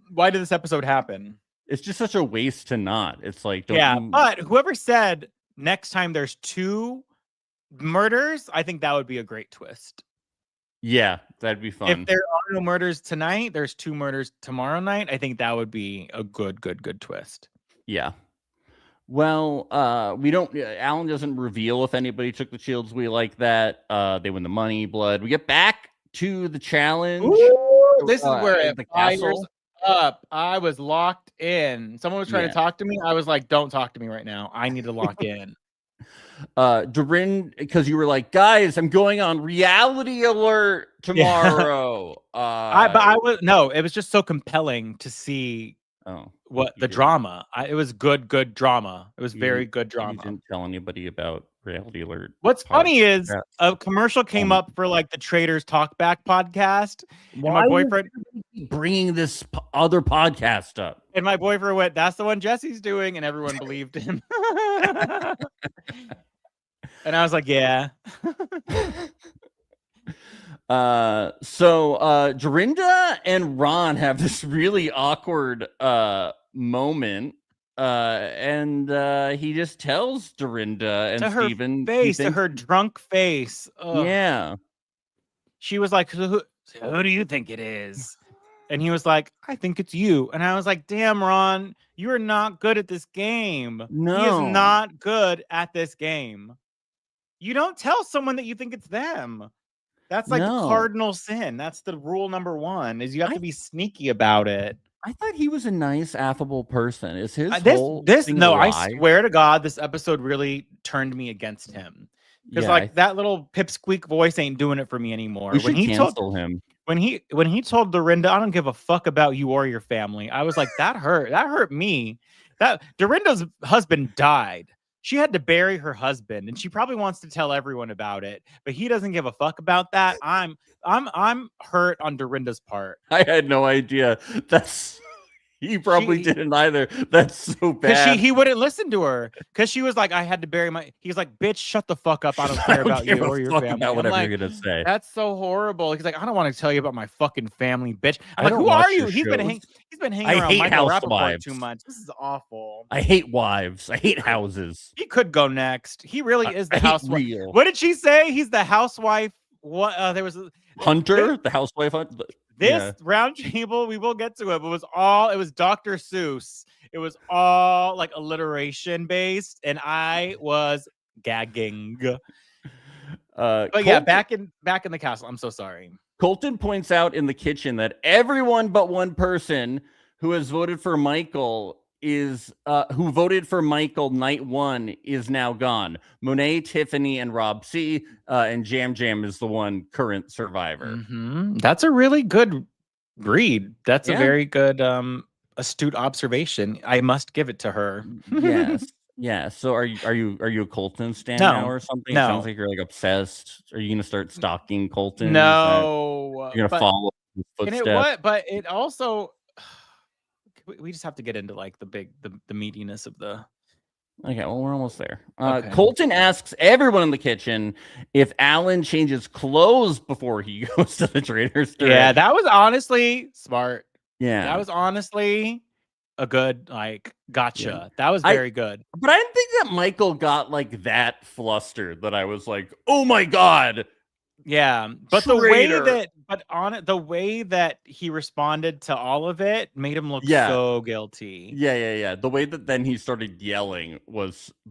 why did this episode happen? It's just such a waste to not. It's like, but whoever said next time there's 2 murders, I think that would be a great twist. Yeah, that'd be fun. If there are no murders tonight, there's 2 murders tomorrow night. I think that would be a good twist. Yeah. Well, Alan doesn't reveal if anybody took the shields. We like that. They win the money, blood. We get back to the challenge. Ooh, this is where it the fires up. I was locked in. Someone was trying to talk to me. I was like, don't talk to me right now. I need to lock in. Dorin, because you were like, guys, I'm going on reality alert tomorrow. It was just so compelling to see the drama. It was good drama. It was very good drama. You didn't tell anybody about reality alert. What's funny is a commercial came up for like the Traitors Talkback podcast. And my boyfriend bringing this other podcast up, and my boyfriend went, "That's the one Jesse's doing," and everyone believed him. And I was like, "Yeah." So Dorinda and Ron have this really awkward moment. And he just tells Dorinda and to Steven to her drunk face. Ugh. Yeah. She was like, who do you think it is? And he was like, I think it's you. And I was like, damn, Ron, you are not good at this game. No. He is not good at this game. You don't tell someone that you think it's them. That's like the cardinal sin. That's the rule number 1 is you have to be sneaky about it. I thought he was a nice, affable person. Is his whole thing no, I swear to God, this episode really turned me against him. Because like that little pipsqueak voice ain't doing it for me anymore. We should cancel him. When he told Dorinda, I don't give a fuck about you or your family. I was like, that hurt. That hurt me. That Dorinda's husband died. She had to bury her husband, and she probably wants to tell everyone about it, but he doesn't give a fuck about that. I'm hurt on Dorinda's part. I had no idea. He probably didn't either. That's so bad. Because he wouldn't listen to her. Because she was like, I had to bury my. He's like, bitch, shut the fuck up. I don't care about you or your family. About whatever you're gonna say. That's so horrible. He's like, I don't want to tell you about my fucking family, bitch. I'm like, who are you? He's been hanging around Michael Rappaport too much. This is awful. I hate wives. I hate houses. He could go next. He really is the housewife. What did she say? He's the housewife. What? There was Hunter, the housewife. This round table, we will get to it, but it was Dr. Seuss. It was all like alliteration based, and I was gagging. But Colton, yeah, back in the castle. I'm so sorry. Colton points out in the kitchen that everyone but one person who has voted for Michael who voted for Michael night 1 is now gone. Monet, Tiffany, and Rob C. And Jam Jam is the one current survivor. Mm-hmm. That's a really good read. That's a very good astute observation. I must give it to her. Yes. Yeah. So are you a Colton stan now or something? No. It sounds like you're like obsessed. Are you gonna start stalking Colton? No. You're gonna follow his footsteps? But it also we just have to get into like the meatiness of the. Okay, well, we're almost there. Okay. Colton asks everyone in the kitchen if Alan changes clothes before he goes to the Traitors. Yeah, that was honestly smart. Yeah, that was honestly a good gotcha. Yeah. That was very good. But I didn't think that Michael got like that flustered that I was like, oh my God. Yeah, but Traitor. The way that he responded to all of it made him look so guilty. Yeah. The way that then he started yelling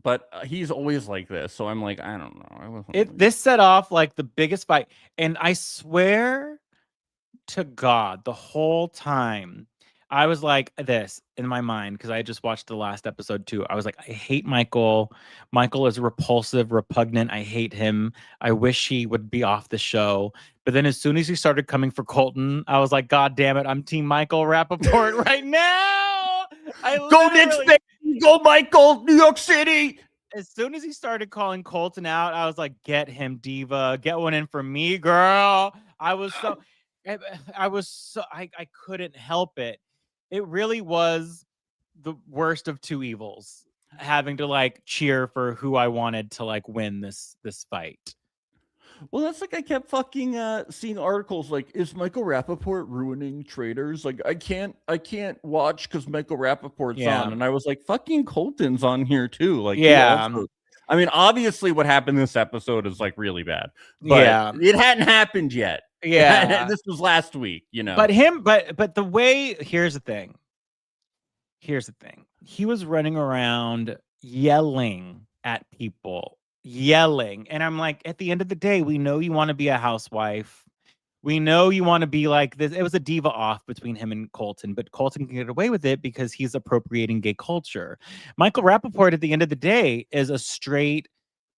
but he's always like this. So I'm like, I don't know. This set off like the biggest fight, and I swear to God, the whole time I was like this in my mind because I just watched the last episode too. I was like, I hate Michael. Michael is repulsive, repugnant. I hate him. I wish he would be off the show. But then as soon as he started coming for Colton, I was like, God damn it, I'm Team Michael Rappaport right now. Go Knicks, baby! Go Michael, New York City. As soon as he started calling Colton out, I was like, get him, diva. Get one in for me, girl. I couldn't help it. It really was the worst of two evils, having to like cheer for who I wanted to like win this fight. Well, that's like I kept fucking seeing articles like, is Michael Rappaport ruining Traitors? Like I can't watch because Michael Rappaport's on, and I was like, fucking Colton's on here too. Like I mean, obviously what happened this episode is like really bad, but it hadn't happened yet. Yeah, this was last week, you know. But the way here's the thing. He was running around yelling at people, and I'm like, at the end of the day, we know you want to be a housewife. We know you want to be like this. It was a diva off between him and Colton, but Colton can get away with it because he's appropriating gay culture. Michael Rappaport, at the end of the day, is a straight,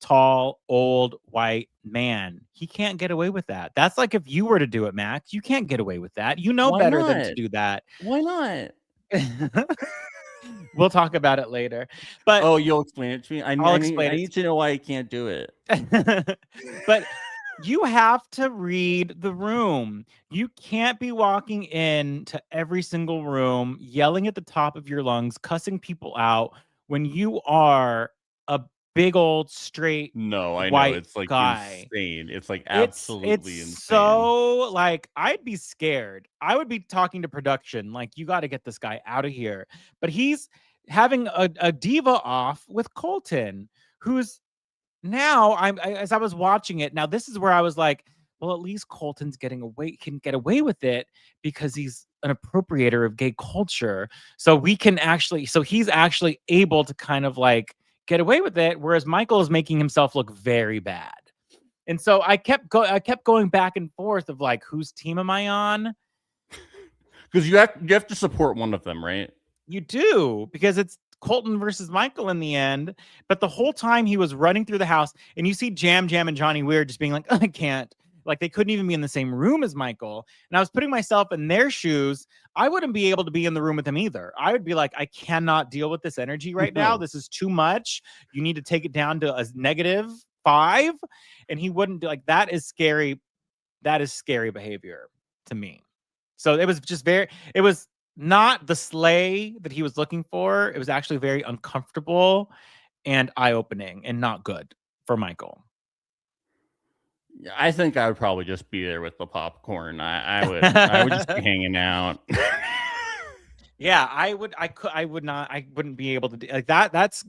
tall, old, white man. He can't get away with that. That's like if you were to do it, Max. You can't get away with that. You know better than to do that. Why not? We'll talk about it later. But you'll explain it to me. I need to know why I can't do it. But you have to read the room. You can't be walking in to every single room, yelling at the top of your lungs, cussing people out when you are a big old straight I know it's like guy. Insane. It's like absolutely insane. So like I'd be scared. I would be talking to production like, you got to get this guy out of here. But he's having a diva off with Colton, who's now as I was watching it. Now this is where I was like, well, at least Colton's can get away with it because he's an appropriator of gay culture. So he's actually able to kind of like get away with it, whereas Michael is making himself look very bad. And so I kept going back and forth of like, whose team am I on? Because you have to support one of them, right? You do, because it's Colton versus Michael in the end. But the whole time he was running through the house, and you see Jam and Johnny Weir just being like, I can't. Like, they couldn't even be in the same room as Michael. And I was putting myself in their shoes. I wouldn't be able to be in the room with him either. I would be like, I cannot deal with this energy right now. This is too much. You need to take it down to a -5. And he wouldn't do, like, that is scary. That is scary behavior to me. So it was just it was not the slay that he was looking for. It was actually very uncomfortable and eye-opening and not good for Michael. I think I would probably just be there with the popcorn. I would just be hanging out. Yeah, I wouldn't be able to do like that. That's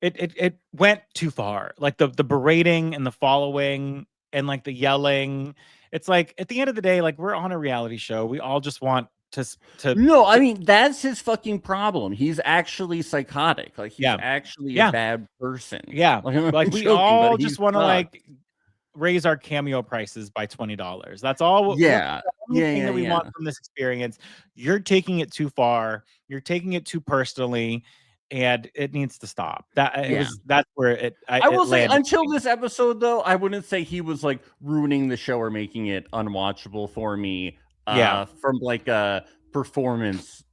it went too far. Like the berating and the following and like the yelling. It's like at the end of the day, like we're on a reality show. We all just want to No, I mean, that's his fucking problem. He's actually psychotic. Like he's actually a bad person. Yeah. Like we all just want to like raise our cameo prices by $20. That's all. Yeah. Thing that we want from this experience. You're taking it too far. You're taking it too personally, and it needs to stop. That's where it. I will say, until this episode, though, I wouldn't say he was like ruining the show or making it unwatchable for me. From like a performance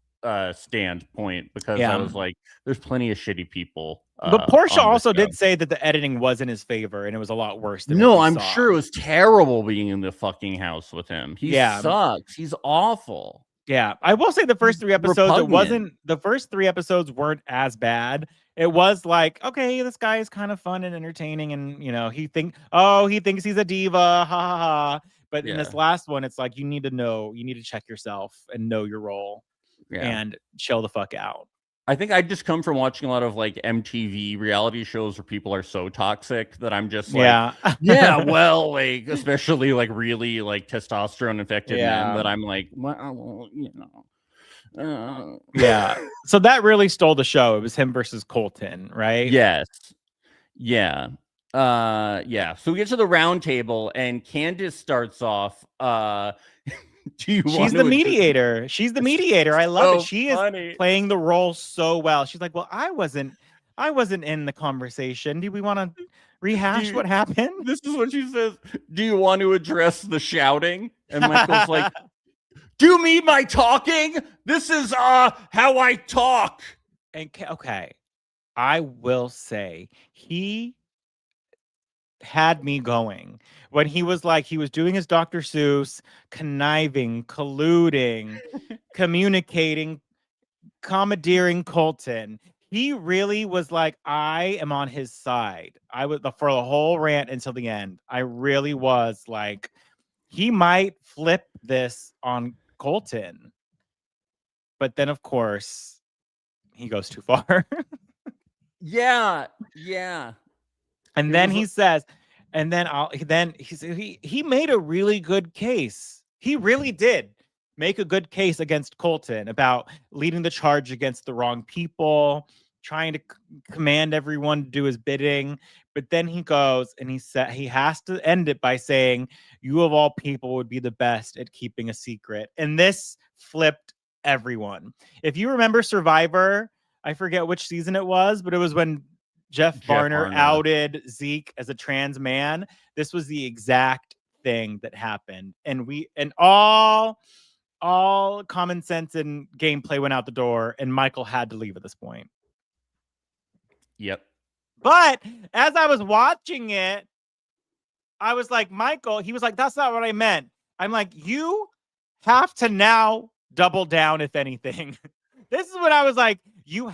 standpoint, because I was like, there's plenty of shitty people. But Portia also did say that the editing was in his favor, and it was a lot worse than I'm sure it was terrible being in the fucking house with him. He sucks. He's awful. Yeah, I will say the first 3 episodes, the first 3 episodes weren't as bad. It was like, okay, this guy is kind of fun and entertaining, and you know, he thinks he's a diva, ha ha ha. But in this last one, it's like you need to check yourself and know your role, and chill the fuck out. I think I just come from watching a lot of like MTV reality shows where people are so toxic that I'm just like, well, like especially like really like testosterone infected men that I'm like, well, you know. So that really stole the show. It was him versus Colton, right? Yes. Yeah. So we get to the round table and Candace starts off She's the mediator. She's the mediator. I love it. She is playing the role so well. She's like, well, I wasn't in the conversation. Do we want to rehash what happened? This is what she says. Do you want to address the shouting? And Michael's like, do you mean my talking? This is how I talk. And okay, I will say he had me going when he was doing his Dr. Seuss, conniving, colluding, communicating, commandeering Colton. He really was like, I am on his side. I was for the whole rant until the end. I really was like, he might flip this on Colton. But then, of course, he goes too far. Yeah. And then he says, and then he made a really good case. He really did make a good case against Colton about leading the charge against the wrong people, trying to command everyone to do his bidding. But then he goes and he said he has to end it by saying, you of all people would be the best at keeping a secret. And this flipped everyone. If you remember Survivor, I forget which season it was, but it was when Jeff Barner outed Zeke as a trans man. This was the exact thing that happened. And all common sense and gameplay went out the door, and Michael had to leave at this point. Yep. But as I was watching it, I was like, Michael, he was like, that's not what I meant. I'm like, you have to now double down, if anything. This is what I was like, you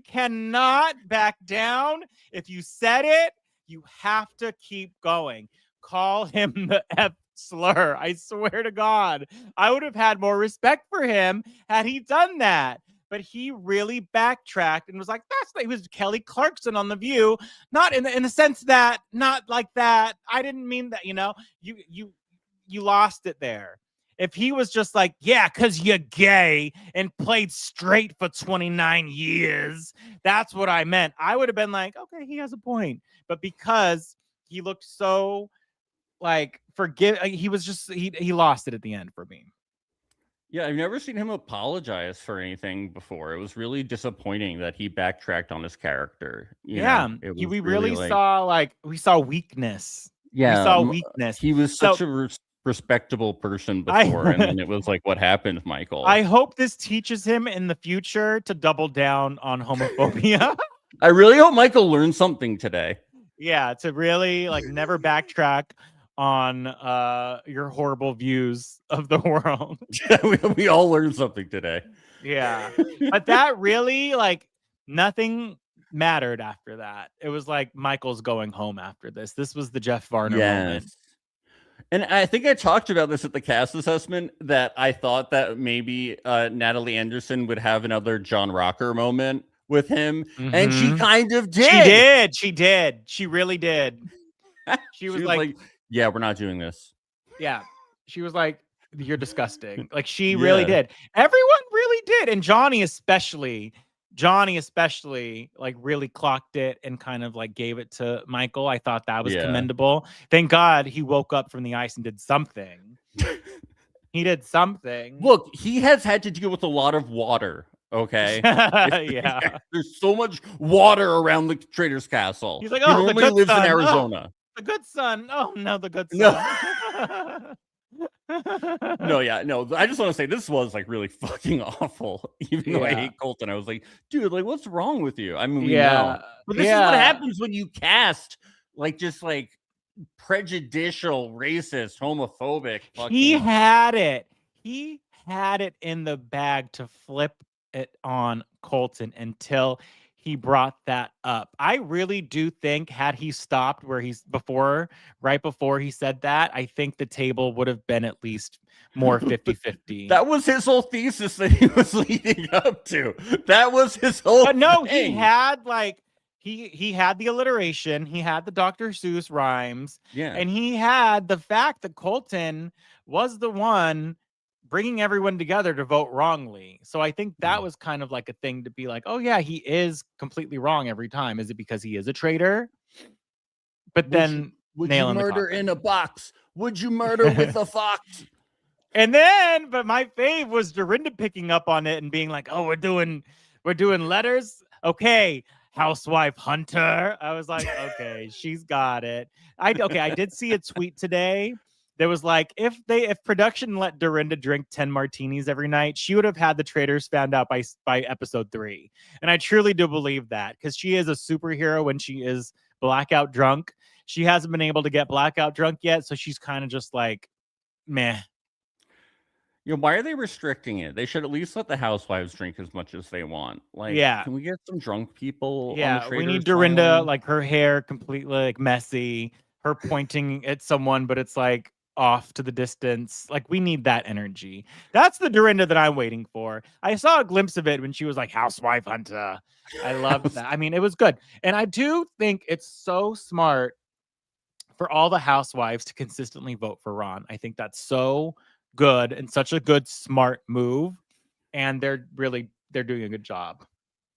cannot back down. If you said it, you have to keep going. Call him the F slur. I swear to God, I would have had more respect for him had he done that. But he really backtracked and was like, he was Kelly Clarkson on The View. Not in the sense that, not like that. I didn't mean that, you lost it there. If he was just like, yeah, because you're gay and played straight for 29 years, that's what I meant, I would have been like, okay, he has a point. But because he looked so like he was just he lost it at the end for me. Yeah, I've never seen him apologize for anything before. It was really disappointing that he backtracked on his character. It was We really really saw we saw weakness. We yeah, saw weakness. he was So such a respectable person before, and I then it was like, what happened, Michael? I hope this teaches him in the future to double down on homophobia. I really hope Michael learned something today. Yeah, to really like never backtrack on your horrible views of the world. we all learned something today. Yeah. But that really like nothing mattered after that. It was like Michael's going home after this. This was the Jeff Varner moment. And I think I talked about this at the cast assessment, that I thought that maybe Natalie Anderson would have another John Rocker moment with him. Mm-hmm. And she kind of did. She did. She really did. She was like, yeah, we're not doing this. Yeah. She was like, you're disgusting. Like she really did. Everyone really did. And Johnny especially like really clocked it and kind of like gave it to Michael. I thought that was commendable. Thank God he woke up from the ice and did something. He did something. Look, he has had to deal with a lot of water. Okay. Yeah. There's so much water around the Traitors Castle. He's like, he normally lives in Arizona. Oh, the good son. Oh no, the good son. No, I just want to say this was like really fucking awful. Even though I hate Colton, I was like, dude, like what's wrong with you? I mean, we know. But this is what happens when you cast like just like prejudicial, racist, homophobic fucking... He had it in the bag to flip it on Colton until he brought that up. I really do think had he stopped where he's right before he said that, I think the table would have been at least more 50-50. That was his whole thesis that he was leading up to. That was his whole But no, thing. he had like he had the alliteration, he had the Dr. Seuss rhymes, and he had the fact that Colton was the one bringing everyone together to vote wrongly. So I think that was kind of like a thing to be like, oh yeah, he is completely wrong every time. Is it because he is a traitor? But then would you murder in a box? Would you murder with a fox? And then, but my fave was Dorinda picking up on it and being like, oh, we're doing letters. Okay, housewife Hunter. I was like, okay, she's got it. I did see a tweet today. There was like, if production let Dorinda drink 10 martinis every night, she would have had the Traitors found out by episode 3. And I truly do believe that, because she is a superhero when she is blackout drunk. She hasn't been able to get blackout drunk yet, so she's kind of just like, meh. Why are they restricting it? They should at least let the housewives drink as much as they want. Like, can we get some drunk people? Yeah, on the Traitors we need Dorinda, island? like her hair completely like messy, her pointing at someone, but it's like off to the distance. Like, we need that energy. That's the Dorinda that I'm waiting for. I saw a glimpse of it when she was like housewife Hunter. I loved that. I mean, it was good. And I do think it's so smart for all the housewives to consistently vote for Ron. I think that's so good and such a good, smart move. And they're doing a good job.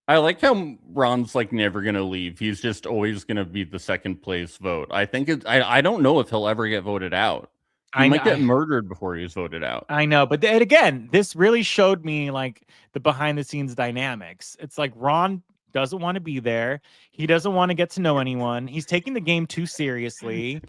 I like how Ron's like never gonna leave. He's just always gonna be the second place vote. I think I don't know if he'll ever get voted out. He might get murdered before he's voted out. I know, but again, this really showed me like the behind the scenes dynamics. It's like Ron doesn't want to be there. He doesn't want to get to know anyone. He's taking the game too seriously.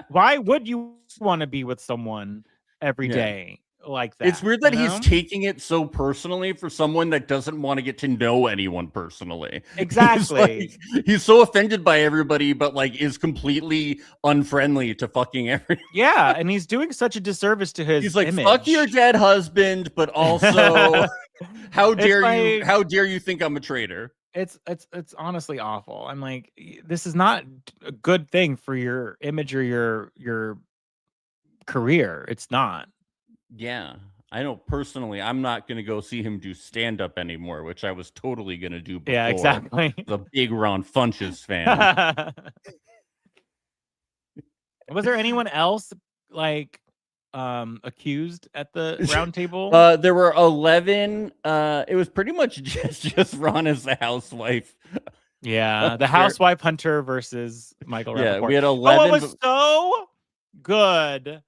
Why would you want to be with someone every day like that? It's weird that he's taking it so personally for someone that doesn't want to get to know anyone personally. Exactly. He's so offended by everybody, but like is completely unfriendly to fucking everyone. Yeah, and he's doing such a disservice to his image. Fuck your dead husband, but also how dare you think I'm a traitor? It's honestly awful. I'm like, this is not a good thing for your image or your career. It's not. Yeah, I know personally, I'm not going to go see him do stand-up anymore, which I was totally going to do before. Yeah, exactly. The big Ron Funches fan. Was there anyone else like accused at the round table? There were 11. It was pretty much just Ron as the housewife. Yeah, the housewife hunter versus Michael Rappaport. Yeah, we had 11. But what was so good,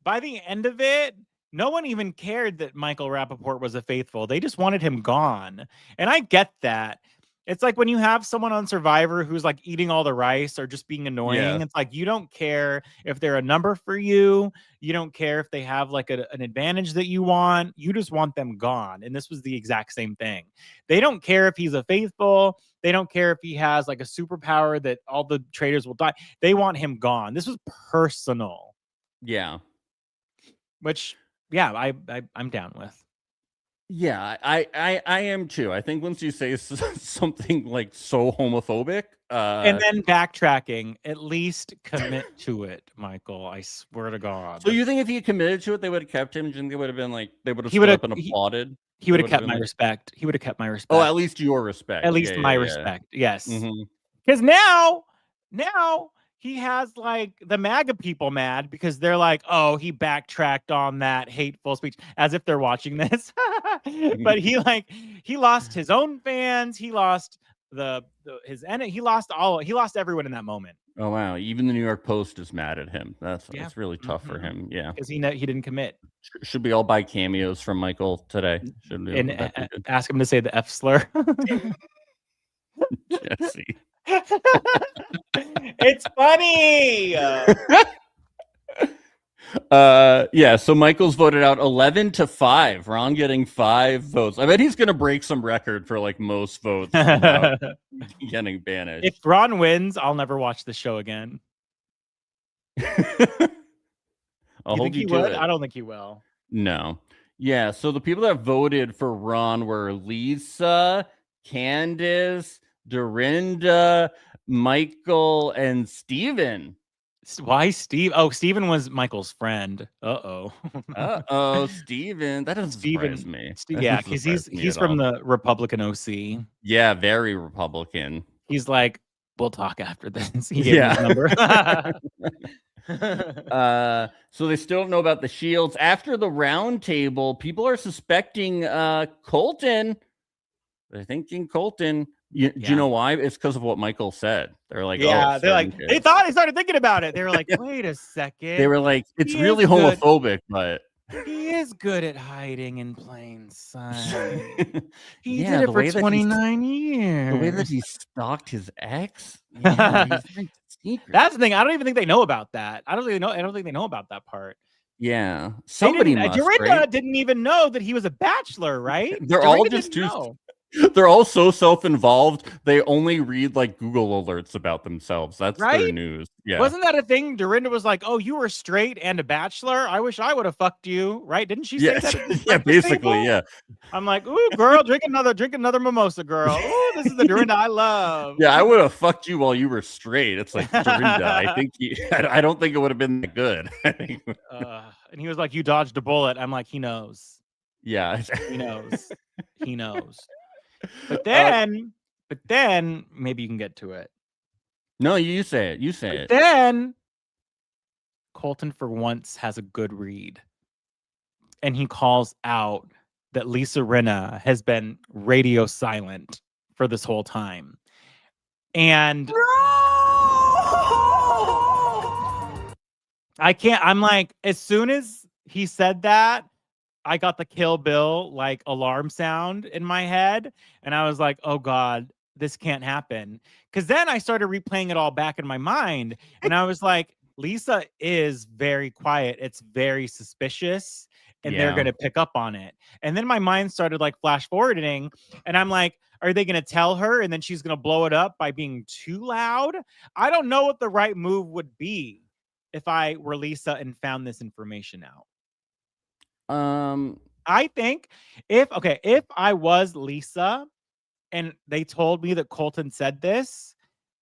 by the end of it, no one even cared that Michael Rappaport was a faithful. They just wanted him gone. And I get that. It's like when you have someone on Survivor who's like eating all the rice or just being annoying. Yeah. It's like you don't care if they're a number for you. You don't care if they have like an advantage that you want. You just want them gone. And this was the exact same thing. They don't care if he's a faithful. They don't care if he has like a superpower that all the traitors will die. They want him gone. This was personal. Yeah. Which, yeah, I'm down with. Yeah, I am too. I think once you say something like so homophobic, and then backtracking, at least commit to it, Michael. I swear to God. So you think if he committed to it, they would have kept him? And they would have been like, they would have stood up and applauded. He would have kept my respect. He would have kept my respect. Oh, at least your respect. At least my respect. Yes. Because now he has like the MAGA people mad because they're like, oh, he backtracked on that hateful speech, as if they're watching this. But he lost his own fans. He lost his enemy. He lost everyone in that moment. Oh wow! Even the New York Post is mad at him. That's really tough for him. Yeah, because he didn't commit. Should we all buy cameos from Michael today? Should we? And ask him to say the F slur. Jesse. It's funny. Yeah, so Michael's voted out 11-5. Ron getting 5 votes. I bet he's gonna break some record for like most votes getting banished. If Ron wins, I'll never watch the show again. I'll hold you to it. I don't think he will. No. Yeah, so the people that voted for Ron were Lisa, Candace, Dorinda, Michael, and Steven. Why Steve? Oh, Steven was Michael's friend. Uh-oh, Steven. That doesn't surprise me. Yeah, because he's from the Republican OC. Yeah, very Republican. He's like, we'll talk after this. He gave me his number. So they still don't know about the shields. After the round table, people are suspecting Colton. They're thinking Colton. Do you know why? It's because of what Michael said. They're like, they started thinking about it. They were like, wait a second. They were like, it's really homophobic, but he is good at hiding in plain sight. He did it for 29 years. The way that he stalked his ex. That's the thing. I don't even think they know about that. I don't think they know about that part. Yeah, somebody must. Dorinda didn't even know that he was a bachelor, right? They're all just They're all so self-involved. They only read like Google alerts about themselves. That's their news. Yeah. Wasn't that a thing? Dorinda was like, "Oh, you were straight and a bachelor. I wish I would have fucked you." Right? Didn't she say that? Yeah, basically, yeah. I'm like, "Ooh, girl, drink another mimosa, girl. Ooh, this is the Dorinda I love." Yeah, I would have fucked you while you were straight. It's like Dorinda. I don't think it would have been that good. And he was like, "You dodged a bullet." I'm like, "He knows." Yeah, he knows. He knows. But then maybe you can get to it. No, you say it. You say it. Then Colton for once has a good read. And he calls out that Lisa Rinna has been radio silent for this whole time. And I'm like, as soon as he said that, I got the Kill Bill like alarm sound in my head, and I was like, "Oh God, this can't happen." Because then I started replaying it all back in my mind, and I was like, "Lisa is very quiet. It's very suspicious, and they're gonna pick up on it." And then my mind started like flash forwarding, and I'm like, "Are they gonna tell her, and then she's gonna blow it up by being too loud?" I don't know what the right move would be if I were Lisa and found this information out. I think if I was Lisa and they told me that Colton said this,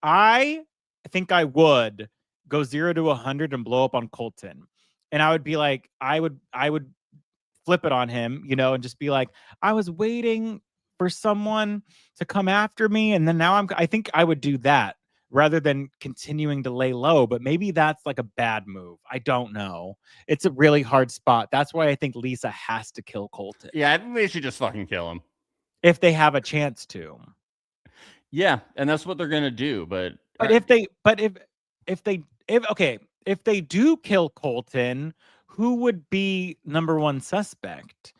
I think I would go 0 to 100 and blow up on Colton. And I would be like, I would flip it on him, and just be like, I was waiting for someone to come after me. And then now I think I would do that rather than continuing to lay low. But maybe that's like a bad move. I don't know. It's a really hard spot. That's why I think Lisa has to kill Colton. Yeah, I think they should just fucking kill him if they have a chance to. Yeah, and that's what they're gonna do. But if they do kill Colton, who would be number one suspect?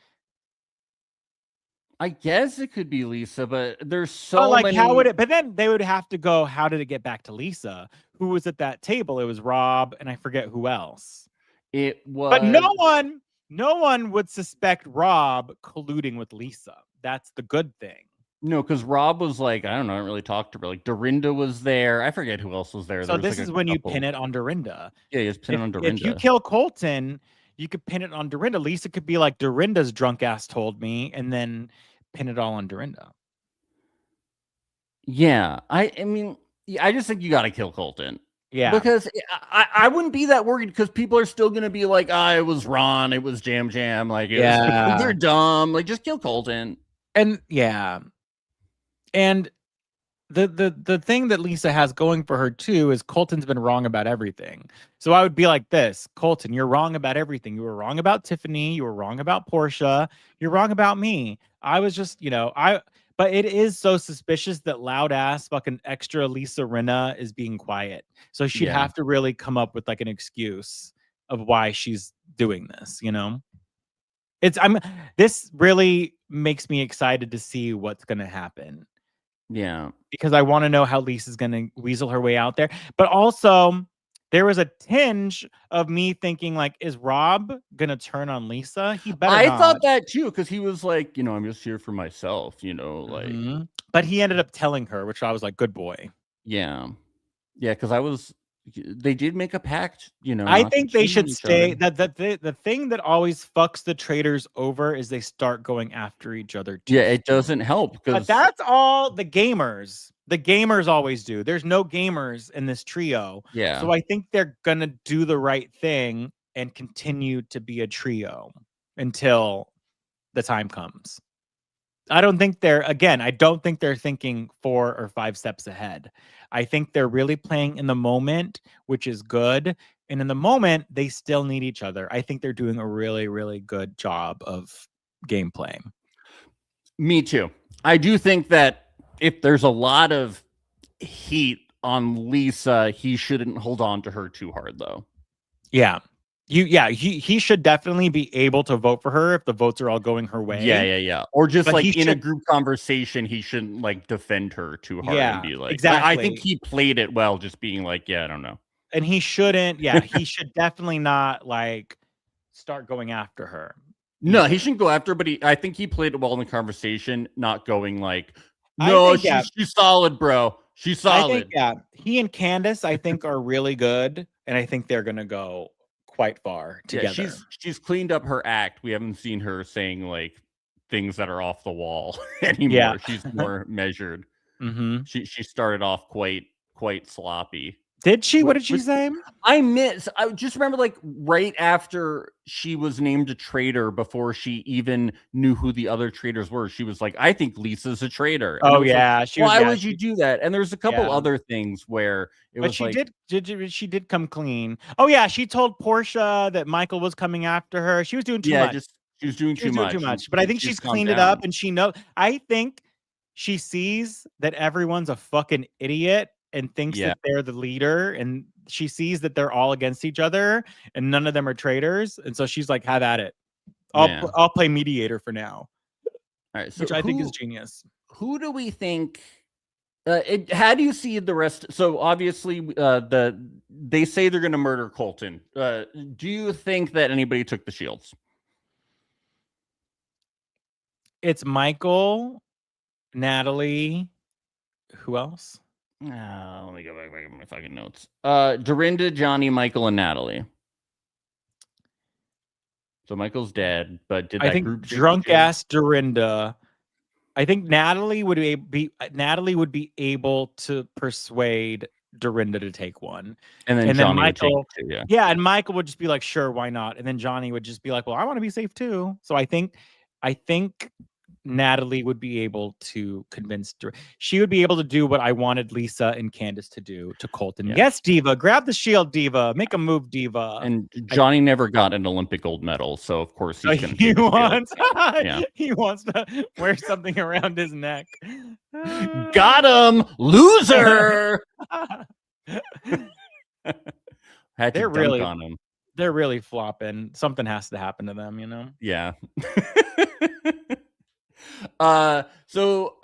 I guess it could be Lisa, but there's so many. How would it? But then they would have to go. How did it get back to Lisa? Who was at that table? It was Rob, and I forget who else. It was, but no one would suspect Rob colluding with Lisa. That's the good thing. No, because Rob was like, I don't know, I didn't really talk to her. Like Dorinda was there. I forget who else was there. So this is when you pin it on Dorinda. Yeah, you just pin it on Dorinda. If you kill Colton, you could pin it on Dorinda. Lisa could be like, Dorinda's drunk ass told me, and then pin it all on Dorinda. Yeah, I mean, I just think you got to kill Colton. Yeah, because I wouldn't be that worried because people are still going to be like, it was Ron, it was Jam Jam, like, they're dumb, like, just kill Colton. And and the thing that Lisa has going for her too is Colton's been wrong about everything. So I would be like this, Colton, you're wrong about everything. You were wrong about Tiffany. You were wrong about Portia. You're wrong about me. I was just, but it is so suspicious that loud ass fucking extra Lisa Rinna is being quiet. So she'd have to really come up with like an excuse of why she's doing this, this really makes me excited to see what's going to happen. Yeah. Because I want to know how Lisa's going to weasel her way out there. But also, there was a tinge of me thinking, like, is Rob going to turn on Lisa? He better I not. thought that too, because he was like, I'm just here for myself, like. But he ended up telling her, which I was like, good boy. Yeah. Yeah, because they did make a pact, I think they should stay. The thing that always fucks the traitors over is they start going after each other too. Yeah, it doesn't help. But that's all the gamers. The gamers always do. There's no gamers in this trio. Yeah. So I think they're gonna do the right thing and continue to be a trio until the time comes. I don't think they're thinking 4 or 5 steps ahead. I think they're really playing in the moment, which is good. And in the moment, they still need each other. I think they're doing a really, really good job of gameplay. Me too. I do think that if there's a lot of heat on Lisa, he shouldn't hold on to her too hard, though. Yeah. He should definitely be able to vote for her if the votes are all going her way. Yeah. Or just in a group conversation, he shouldn't like defend her too hard and be like, exactly. I think he played it well, just being like, I don't know. And he shouldn't, he should definitely not like start going after her. No, he shouldn't go after her, but I think he played it well in the conversation, not going like, no, she's solid, bro. She's solid. I think, he and Candace, I think, are really good, and I think they're gonna go quite far together. Yeah, she's cleaned up her act. We haven't seen her saying like things that are off the wall anymore. Yeah. She's more measured. She started off quite sloppy. Did she? What did she say? I just remember like right after she was named a traitor, before she even knew who the other traitors were, she was like, I think Lisa's a traitor. And why would you do that? And there's a couple other things where she did come clean. Oh yeah, she told Portia that Michael was coming after her. She was doing too much. She was doing too much. But I think she's cleaned it up, and she knows. I think she sees that everyone's a fucking idiot and thinks that they're the leader, and she sees that they're all against each other and none of them are traitors, and so she's like, have at it. I'll play mediator for now. All right, so which I think is genius. Who do we think how do you see the rest? So obviously they say they're going to murder Colton. Do you think that anybody took the shields? It's Michael, Natalie, who else? Let me go back to my fucking notes. Dorinda, Johnny, Michael, and Natalie. So Michael's dead, but did that group drunk ass Dorinda? I think Natalie would be able to persuade Dorinda to take one, and then Johnny Michael would take two, and Michael would just be like, sure, why not? And then Johnny would just be like, well, I want to be safe too. So I think Natalie would be able to convince. She would be able to do what I wanted Lisa and Candace to do to Colton. Yeah. Yes, Diva, grab the shield, Diva. Make a move, Diva. And Johnny never got an Olympic gold medal, so of course he's going to he take the wants. Yeah. He wants to wear something around his neck. Got him, loser. Had to dunk on him. They're really flopping. Something has to happen to them, you know? Yeah. So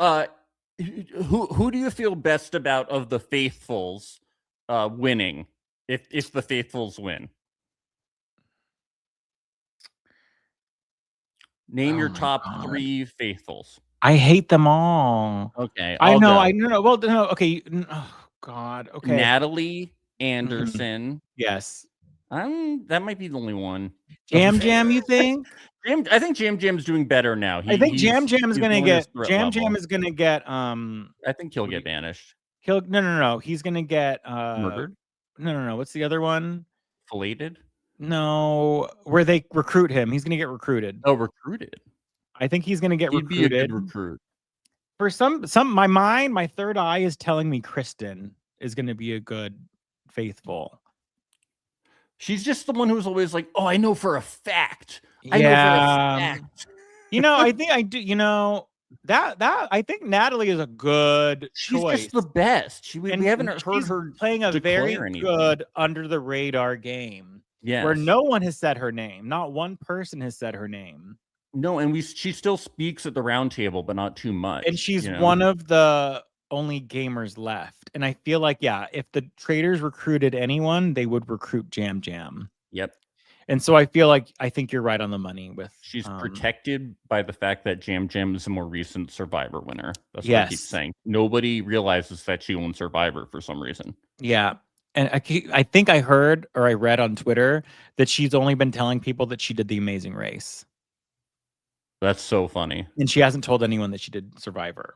who do you feel best about of the faithfuls winning if the faithfuls win? Name your top 3 faithfuls. I hate them all. Okay, I know. Well, no. Okay. Oh God. Okay. Natalie Anderson. Yes. That might be the only one. Jam Jam, you think? I think Jam Jam's doing better now. I think Jam Jam is gonna get Jam is gonna get I think he'll get banished. No. He's gonna get murdered. No. What's the other one? Filleted? No, where they recruit him. He's gonna get recruited. Oh, recruited. I think he's gonna get recruited. He'd be a good recruit. For my third eye is telling me Kristen is gonna be a good faithful. She's just the one who's always like, "Oh, I know for a fact." I know for a fact. I think I do. That I think Natalie is a good She's choice. Just the best. We haven't heard her playing a very anything. Good under the radar game. Yeah, where no one has said her name. Not one person has said her name. No, and she still speaks at the round table, but not too much. And she's one of the only gamers left. And I feel like, if the Traitors recruited anyone, they would recruit Jam Jam. Yep. And so I think you're right on the money with. She's protected by the fact that Jam Jam is a more recent Survivor winner. That's what I keep saying. Nobody realizes that she won Survivor for some reason. Yeah. And I think I heard or I read on Twitter that she's only been telling people that she did The Amazing Race. That's so funny. And she hasn't told anyone that she did Survivor.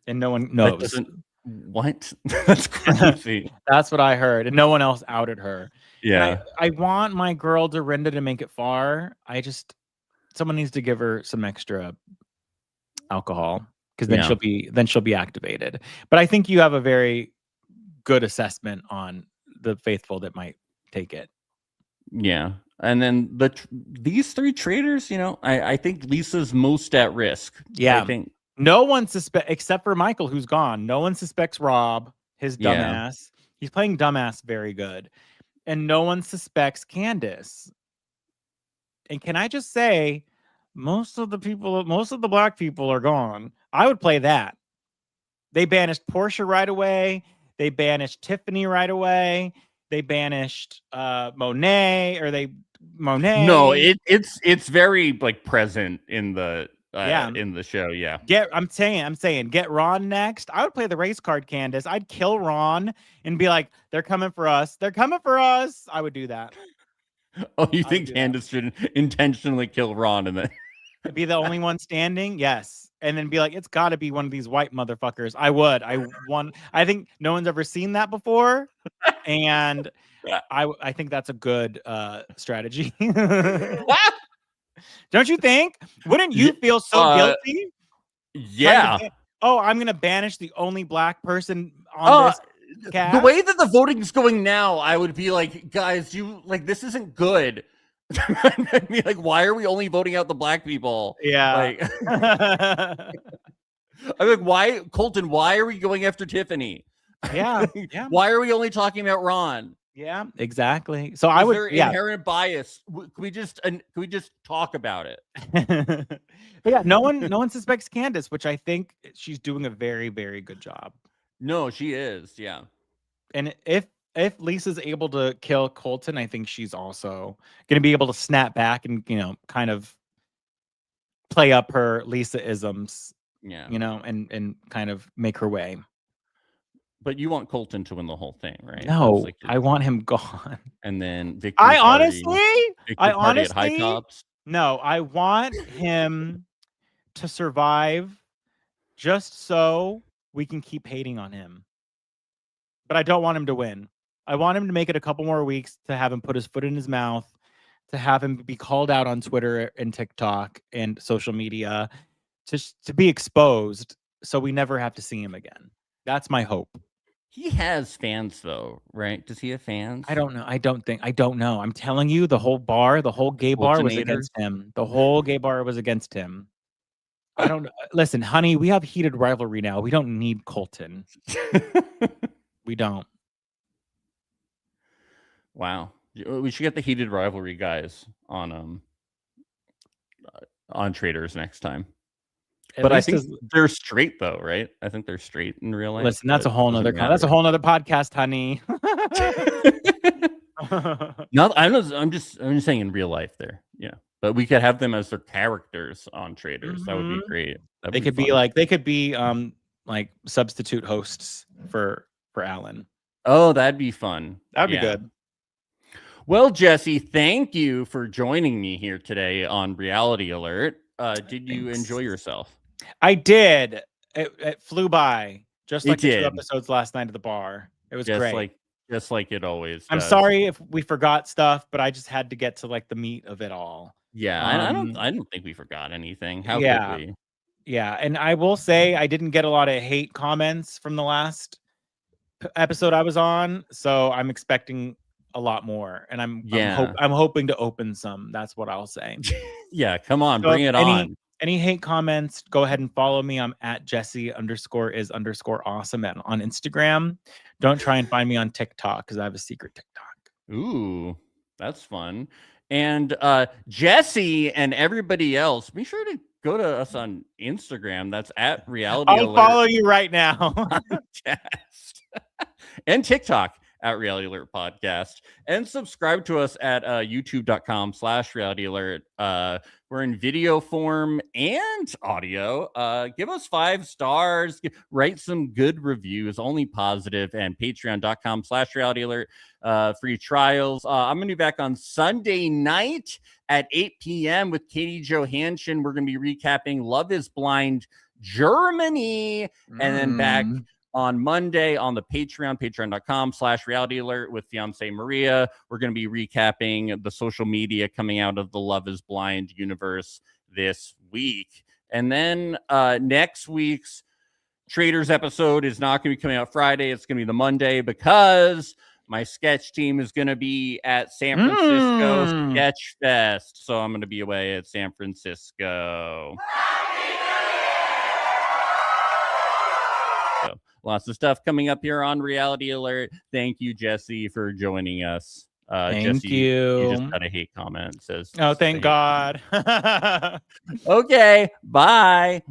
And no one knows. What? That's crazy. That's what I heard. And no one else outed her. Yeah. I want my girl Dorinda to make it far. Someone needs to give her some extra alcohol because then she'll be activated. But I think you have a very good assessment on the faithful that might take it. Yeah. And then these 3 traitors, I think Lisa's most at risk. Yeah. I think no one suspects, except for Michael, who's gone. No one suspects Rob, his dumbass. He's playing dumbass very good. And no one suspects Candace. And can I just say, most of the black people are gone. I would play that. They banished Portia right away. They banished Tiffany right away. They banished Monet. No, it's very present in the in the show. Yeah. I'm saying get Ron next. I would play the race card, Candace. I'd kill Ron and be like, they're coming for us. They're coming for us. I would do that. Oh, you think Candace should intentionally kill Ron and then be the only one standing? Yes. And then be like, it's got to be one of these white motherfuckers. I think no one's ever seen that before. And I think that's a good strategy. Don't you think? Wouldn't you feel so guilty? Yeah. I'm going to banish the only black person on this cast? The way that the voting is going now, I would be like, guys, this isn't good. I'd be like, why are we only voting out the black people? Yeah. I'm like, why, Colton, why are we going after Tiffany? Yeah. Why are we only talking about Ron? Yeah, exactly. So I would. There inherent bias. Can we just talk about it? But yeah, no one suspects Candace, which I think she's doing a very, very good job. No, she is. Yeah. And if Lisa's able to kill Colton, I think she's also going to be able to snap back and kind of play up her Lisa isms. Yeah. And kind of make her way. But you want Colton to win the whole thing, right? No, I want him gone. And then Victor honestly at High Tops. No, I want him to survive just so we can keep hating on him. But I don't want him to win. I want him to make it a couple more weeks, to have him put his foot in his mouth, to have him be called out on Twitter and TikTok and social media. to be exposed, so we never have to see him again. That's my hope. He has fans though, right? Does he have fans? I don't know. I don't know. I'm telling you, the whole gay bar was against him. The whole gay bar was against him. I don't know. Listen, honey, we have heated rivalry now. We don't need Colton. We don't. Wow. We should get the heated rivalry guys on Traitors next time. But I think they're straight though, right? I think they're straight in real life. Listen, that's a whole nother podcast, honey. No, I'm just saying in real life there. Yeah. But we could have them as their characters on Traitors. That would be great. They could be like substitute hosts for Alan. Oh, that'd be fun. That'd be good. Well, Jesse, thank you for joining me here today on Reality Alert. Did you enjoy yourself? I did. It flew by, just like the 2 episodes last night at the bar. It was great. Just like it always does. I'm sorry if we forgot stuff, but I just had to get to like the meat of it all. Yeah, I don't think we forgot anything. How could we? Yeah, and I will say I didn't get a lot of hate comments from the last episode I was on, so I'm expecting a lot more, and I'm hoping to open some. That's what I'll say. Yeah, come on, bring it on. Any hate comments, go ahead and follow me. I'm at Jesse_is_awesome on Instagram. Don't try and find me on TikTok because I have a secret TikTok. Ooh, that's fun. And Jesse and everybody else, be sure to go to us on Instagram. That's at Reality Alert. I'll follow you right now. And TikTok at Reality Alert Podcast, and subscribe to us at youtube.com/Reality Alert. We're in video form and audio. Give us 5 stars, write some good reviews, only positive, and patreon.com/Reality Alert. Free trials. I'm gonna be back on Sunday night at 8 p.m. with Katie Johansson. We're gonna be recapping Love is Blind Germany, and then back on Monday on the patreon.com/Reality Alert with fiance Maria. We're going to be recapping the social media coming out of the Love is Blind universe this week. And then next week's Traitors episode is not going to be coming out Friday. It's going to be the Monday because my sketch team is going to be at San Francisco Sketch Fest. So I'm going to be away at San Francisco. Lots of stuff coming up here on Reality Alert. Thank you, Jesse, for joining us. Thank Jesse, you. You just got a hate comment. Says, oh, thank God. Okay, bye.